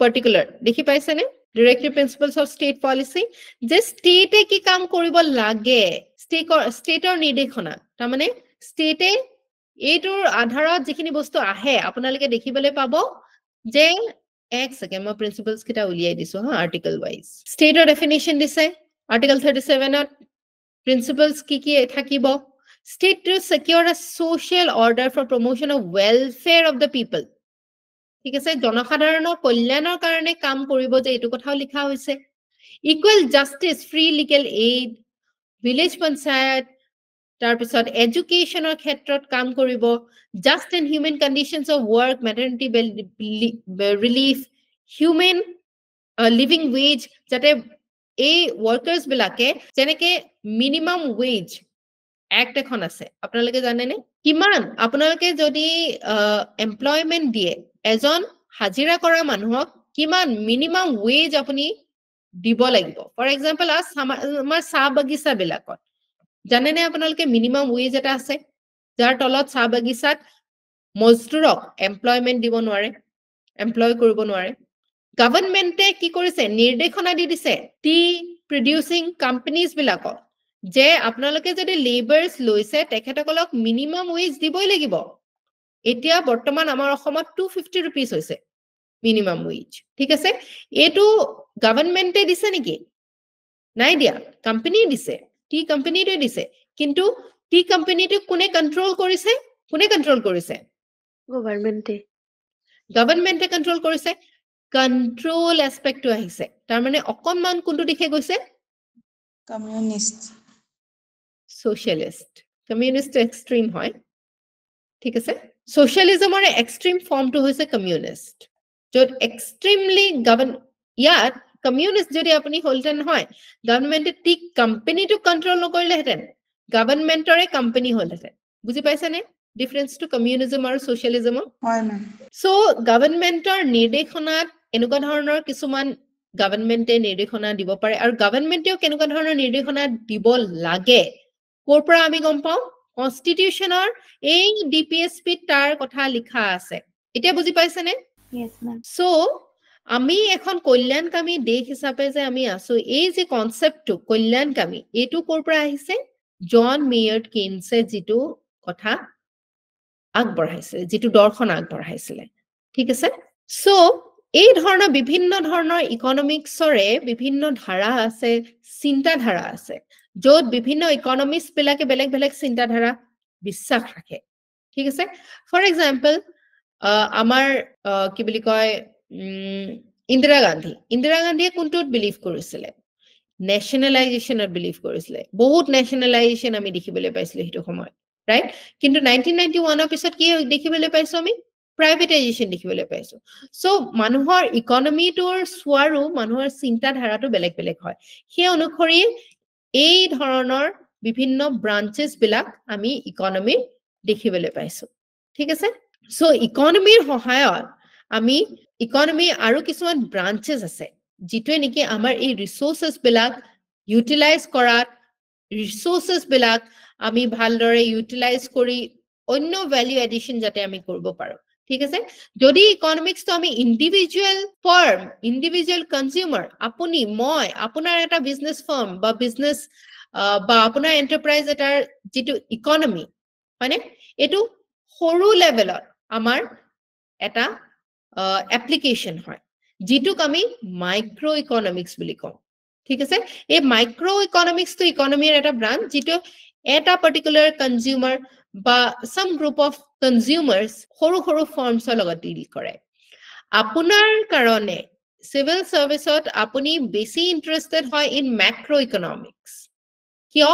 পাৰ্টিকুলাৰ দেখি পাইছেনে directive principles of state policy যে ষ্টেটে কি কাম কৰিব লাগে ষ্টেটৰ নিৰ্দেশনা তাৰ মানে ষ্টেটে এইটোৰ আধাৰত যিখিনি বস্তু আহে আপোনালোকে দেখিবলৈ পাব যে এক সেকেন্ড মই প্ৰিন্সিপলছ কিটা উলিয়াই দিছো হা আৰ্টিকল ওয়াইজ ষ্টেটৰ ডেফিনিশন দিছে Article 37 ত principles কি থাকিব state to secure a social order for promotion of welfare of the people ঠিক আছে জনসাধাৰণৰ কল্যাণৰ কাৰণে কাম কৰিব যে এটো কথাও লিখা হৈছে equal justice free legal aid village panchayat তাৰ পিছত এডুকেশনৰ ক্ষেত্ৰত কাম কৰিব just and human conditions of work maternity relief human living wage যাতে এই ওয়ার্কার্স বিলাকে যেনেকে মিনিমাম ওয়েজ অ্যাক্ট এখন আছে আপোনালোকে জানেনে কিমান আপোনালোকে যদি এমপ্লয়মেন্ট দিয়ে এজন হাজিৰা কৰা মানুহক কিমান মিনিমাম ওয়েজ আপুনি দিব লাগিব ফৰ এক্সাম্পল আমাৰ চাহ বাগিচা বিলাকত জানেনে আপোনালোকে মিনিমাম ওয়েজ এটা আছে যাৰ তলত চাহ বাগিচাত মজদুৰক এমপ্লয়মেন্ট দিব নোৱাৰে এমপ্লয় কৰিব নোৱাৰে গভৰ্নমেন্টে কি কৰিছে নিৰ্দেশনা দি দিছে টি প্ৰডিউসিং কোম্পানিজ বিলাকক যে আপোনালোকে যদি লেবাৰস লৈছে তেখেতসকলক মিনিমাম ওয়েজ দিবই লাগিব এতিয়া বৰ্তমান আমাৰ অসমত 250 रुपीस হৈছে মিনিমাম ওয়েজ ঠিক আছে এটো গভৰ্নমেন্টে দিছে নেকি নাই দিয়া কোম্পানি দিছে টি কোম্পানিটো দিছে কিন্তু টি কোম্পানিটো কোনে কন্ট্ৰোল কৰিছে গভৰ্নমেন্টে কন্ট্ৰোল কৰিছে কন্ট্ৰোল এসপেক্টটো আহিছে তাৰ মানে অকনমান কোনটো দিখে গৈছে কমিউনিষ্ট socialist communist extreme হয় ঠিক আছে socialismৰ এক্সট্ৰিম ফৰ্মটো হৈছে কমিউনিষ্ট যত এক্সট্ৰিমলি ইয়াত কমিউনিষ্ট যদি আপুনি হলতেন হয় গভৰ্নমেন্টে টি কোম্পানিটো কন্ট্ৰোল নকৰিলে হেতেন গভৰ্নমেন্টৰে কোম্পানি হলতেন বুজি পাইছানে ডিফাৰেন্স টু কমিউনিজম আৰু socialism হয় ম্যাম সো গভৰ্নমেন্টৰ নিৰ্দেশনাত এনেকুৱা ধৰণৰ কিছুমান গভৰ্নমেন্টে নিৰ্দেশনা দিব পাৰে আৰু গভৰ্নমেন্টেও কেনেকুৱা ধৰণৰ নিৰ্দেশনা দিব লাগে কোৰ পৰা আমি গম পাও কনস্টিটিউশনৰ এই ডিপিএসপি তাৰ কথা লিখা আছে এটা বুজি পাইছানে Yes, ma'am. সো আমি এখন কল্যাণকামী দেশ হিচাপে যে আমি আছো এই যে কনসেপ্টটো কল্যাণকামী এটো কোৰ পৰা আহিছে জন মেয়াৰ্ড কেইনছে যেটো কথা আগবঢ়াইছে যেটো দৰ্শন আগবঢ়াইছিলে ঠিক আছে সো এই ধৰণৰ বিভিন্ন ধৰণৰ ইকোনমিক্সৰে বিভিন্ন ধাৰা আছে চিন্তা ধাৰা আছে যত বিভিন্ন ইকোনমিস্ট বিলাকে বেলেগ বেলেগ চিন্তা ধাৰা বিশ্বাস ৰাখে ঠিক আছে ফৰ এক্সাম্পল আমাৰ কি বুলি কয় ইন্দিৰা গান্ধীয়ে কোনটোত বিলিভ কৰিছিলে নেশনালাইজেশনত বিলিভ কৰিছিলে বহুত নেশনালাইজেশন আমি দেখিবলৈ পাইছিলো হেতু সময় ৰাইট কিন্তু 1991 ৰ পিছত কি দেখিবলৈ পাইছো আমি প্ৰাইভেটাইজেশন দেখিবলৈ পাইছো সো মানুহৰ ইকোনমিটোৰ সোৱাৰো মানুহৰ চিন্তা ধাৰাটো বেলেগ বেলেগ হয় সেই অনুসৰি এই ধৰণৰ বিভিন্ন ব্ৰাঞ্চেছ বিলাক আমি ইকোনমি দেখিবলৈ পাইছো ঠিক আছে সো ইকোনমিৰ সহায়ত আমি ইকোনমি আৰু কিছুমান ব্ৰাঞ্চেছ আছে যেটোৱে নেকি আমাৰ এই ৰিসোৰ্সেস বিলাক ইউটিলাইজ কৰাত ৰিসোৰ্সেস বিলাক আমি ভালদৰে ইউটিলাইজ কৰি অন্য ভ্যালু এডিশন যাতে আমি কৰিব পাৰো ঠিক আছে যদি ইকোনমিক্সটো আমি ইন্ডিভিজুয়াল ফাৰ্ম ইন্ডিভিজুয়াল কনজিউমাৰ আপুনি মই আপোনাৰ এটা বিজনেস ফাৰ্ম বা বিজনেস বা আপোনাৰ এন্টাৰপ্ৰাইজ এটাৰ যেটো ইকোনমি মানে এটো সৰু লেভেলত আমাৰ এটা এপ্লিকেশন হয় যেটোক আমি মাইক্ৰো ইকোনমিক্স বুলি কওঁ ঠিক আছে এই মাইক্ৰো ইকোনমিক্স তো ইকোনমিৰ এটা ব্ৰাঞ্চ যেটো এটা পাৰ্টিকুলাৰ কনজিউমাৰ বা some group of consumers সৰু সৰু ফাৰ্মছৰ লগত ডিল কৰে আপোনাৰ কাৰণে সিভিল সাৰ্ভিসত আপুনি বেছি ইন্টাৰেস্টেড হয় ইন ম্যাক্ৰো ইকোনমিক্স কিয়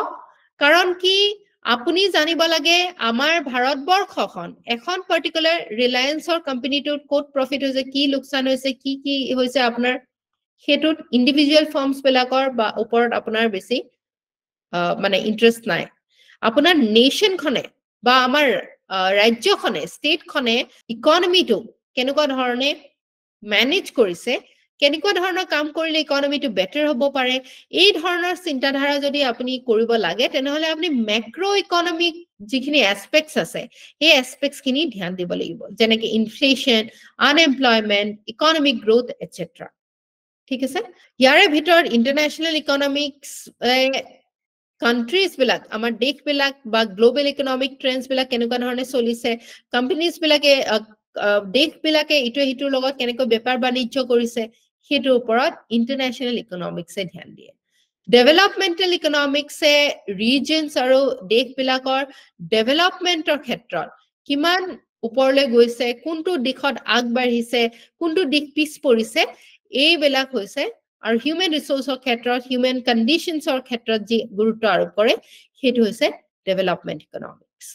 কাৰণ কি আপুনি জানিব লাগে আমাৰ ভাৰতবৰ্ষখন এখন পাৰ্টিকুলাৰ ৰিলায়েন্সৰ কোম্পানীটোৰ কোট প্ৰফিট হৈছে কি লোকসান হৈছে কি হৈছে আপোনাৰ হেতুত ইন্ডিভিজুয়াল ফাৰ্মছ বিলাকৰ বা ওপৰত আপোনাৰ বেছি মানে ইন্টাৰেস্ট নাই আপোনাৰ নেশন খনে বা আমাৰ ৰাজ্যখনে ষ্টেট খনে ইকোনমিটো কেনেকুৱা ধৰণে ম্যানেজ কৰিছে কেনেকুৱা ধৰণৰ কাম কৰিলে ইকোনমিটো বেটাৰ হ'ব পাৰে এই ধৰণৰ চিন্তা ধাৰা যদি আপুনি কৰিব লাগে তেনেহলে আপুনি ম্যাক্রো ইকোনমিক যিখিনি এসপেক্টস আছে এই এসপেক্টস খিনি ধ্যান দিব লাগিব যেনেকৈ ইনফ্লেশন আনএমপ্লয়মেন্ট ইকোনমিক গ্ৰোথ এটসেট্ৰা ঠিক আছে ইয়াৰে ভিতৰত ইন্টাৰনেশনাল ইকোনমিক্স কান্ট্ৰিজ বিলাক আমাৰ দেশ বিলাক বা গ্লোবাল ইকোনমিক ট্ৰেন্ডস বিলাক কেনেকুৱা ধৰণে চলিছে কোম্পানিজ বিলাকে দেশ বিলাকে ইটোৰ লগত কেনেকৈ বেপাৰ বাণিজ্য কৰিছে হেতুৰ ওপৰত ইন্টাৰনেশনাল ইকোনমিক্সে ধ্যান দিয়ে ডেভেলপমেন্টাল ইকনমিক্সে ৰিজনছ আৰু দেশবিলাকৰ ডেভেলপমেন্টৰ ক্ষেত্ৰত কিমান ওপৰলৈ গৈছে, কোনটো দিশত আগবাঢ়িছে, কোনটো দিশ পিছ পৰিছে, এইবিলাক হৈছে আৰু হিউমেন ৰিসোৰ্সৰ ক্ষেত্ৰত হিউমেন কন্ডিশনছৰ ক্ষেত্ৰত যি গুৰুত্ব আৰোপ কৰে সেইটো হৈছে ডেভেলপমেন্ট ইকনমিক্স।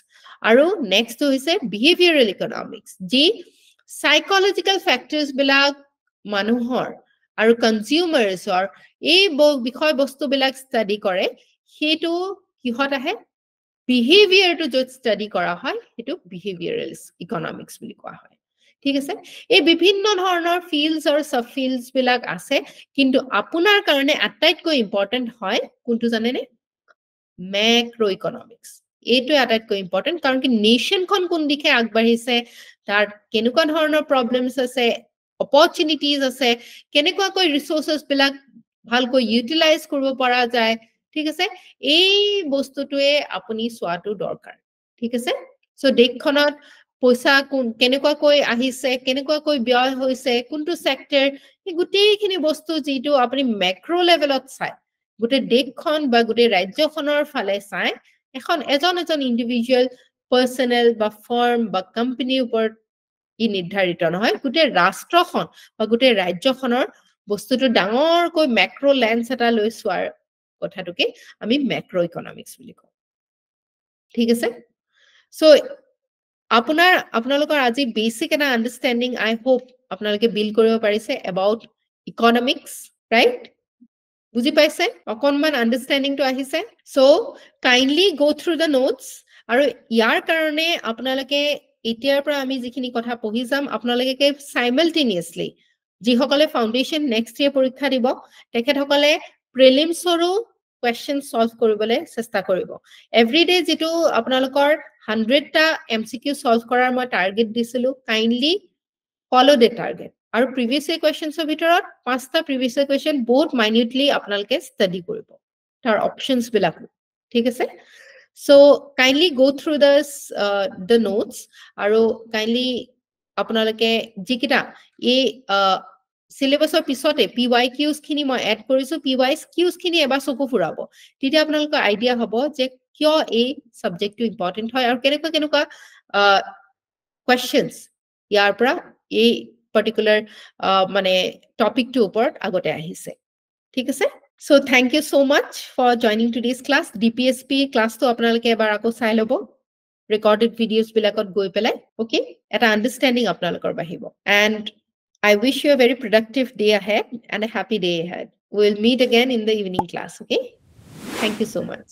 আৰু নেক্সট হৈছে বিহেভিয়ৰেল ইকনমিক্স, যি সাইকোলজিক্যাল ফ্যাক্টৰছ বিলাক মানুহৰ আৰু কনজিউমাৰ্ছৰ এই বিষয়বস্তুবিলাক ষ্টাডি কৰে, সেইটো কিহত আহে বিহেভিয়ৰটো য'ত ষ্টাডি কৰা হয় সেইটো বিহেভিয়ৰেল ইকনমিক্স বুলি কোৱা হয়। ঠিক আছে, এই বিভিন্ন ধৰণৰ ফিল্ডছ আৰু সাব ফিল্ডছ বিলাক আছে, কিন্তু আপোনাৰ কাৰণে আটাইতকৈ ইম্পৰ্টেন্ট হয় কোনটো জানেনে? Macro economics. এইটো আটাইতকৈ ইম্পৰ্টেন্ট, কাৰণ কি নেশ্যনখন কোন দিশে আগবাঢ়িছে, তাৰ কেনেকুৱা ধৰণৰ প্ৰবলেমছ আছে, অপৰচুনিটিজ আছে, কেনেকুৱাকৈ ৰিসোৰ্সেছ বিলাক ভালকৈ ইউটিলাইজ কৰিব পৰা যায়। ঠিক আছে, এই বস্তুটোৱে আপুনি চোৱাটো দৰকাৰ। ঠিক আছে, সো দেশখনত পইচা কেনেকুৱাকৈ আহিছে, কেনেকুৱাকৈ ব্যয় হৈছে, কোনটো সেক্টৰ, এই গোটেইখিনি বস্তু যিটো আপুনি মেক্ৰো লেভেলত চাই, গোটেই দেশখন বা গোটেই ৰাজ্যখনৰ ফালে চাই, এজন ইণ্ডিভিজুৱেল পাৰ্সনেল বা ফাৰ্ম বা কোম্পানীৰ ওপৰত ই নিৰ্ধাৰিত নহয়, গোটেই ৰাষ্ট্ৰখন বা গোটেই ৰাজ্যখনৰ বস্তুটো ডাঙৰকৈ মেক্ৰো লেন্স এটা লৈ চোৱাৰ কথাটোকে আমি মেক্ৰো ইকনমিক্স বুলি কওঁ। ঠিক আছে, সো আপোনালোকৰ আজি বেসিক এটা আন্ডাৰষ্টেণ্ডিং আই হোপ আপোনালোকে বিল্ড কৰিব পাৰিছে এবাউট ইকনমিক্স, ৰাইট? বুজি পাইছে? অকনমান আন্ডাৰষ্টেণ্ডিংটো আহিছে? So kindly go through the notes, আৰু ইয়াৰ কাৰণে আপোনালোকে এতিয়াৰ পৰা আমি যিখিনি কথা পঢ়ি যাম, আপোনালোকে সাইমালটেনিয়াছলি যিসকলে ফাউণ্ডেশ্যন নেক্সট ইয়েৰ পৰীক্ষা দিব তেখেতসকলে প্ৰিলিমছৰো কুৱেশ্যন সলভ কৰিবলৈ চেষ্টা কৰিব। এভৰিডে যিটো আপোনালোকৰ 100টা MCQ সলভ কৰাৰ মই টাৰ্গেট দিছিলো, কাইণ্ডলি ফলো দ্য টাৰ্গেট। আৰু প্ৰিভিয়াছ ইয়েৰ কুৱেশ্যনছৰ ভিতৰত 5টা প্ৰিভিয়াছ ইয়েৰ কুৱেশ্যন বহুত মাইনিউটলি আপোনালোকে ষ্টাডি কৰিব, তাৰ অপশ্যনছ বিলাক। ঠিক আছে, so kindly go through the notes, আৰু কাইণ্ডলি আপোনালোকে যিকেইটা এই সিলেবাসৰ পিছতে PYQs খিনি মই এড কৰিছো, PYQs খিনি এবাৰ চকু ফুৰাব, তেতিয়া আপোনালোকৰ আইডিয়া হ'ব যে কিয় এই সাবজেক্টটো ইম্পৰ্টেন্ট হয় আৰু কেনেকুৱা কুৱেশ্যনছ ইয়াৰ পৰা এই পাৰ্টিকুলাৰ মানে টপিকটোৰ ওপৰত আগতে আহিছে। ঠিক আছে, so thank you so much for joining today's class. DPSP ক্লাছটো আপোনালোকে এবাৰ আকৌ চাই ল'ব ৰেকৰ্ডেড ভিডিঅ'ছ বিলাকত গৈ পেলাই। ওকে, এটা আন্ডাৰষ্টেণ্ডিং আপোনালোকৰ বাঢ়িব। And I wish you a very productive day ahead and a happy day ahead. We'll meet again in the evening class, okay? Thank you so much.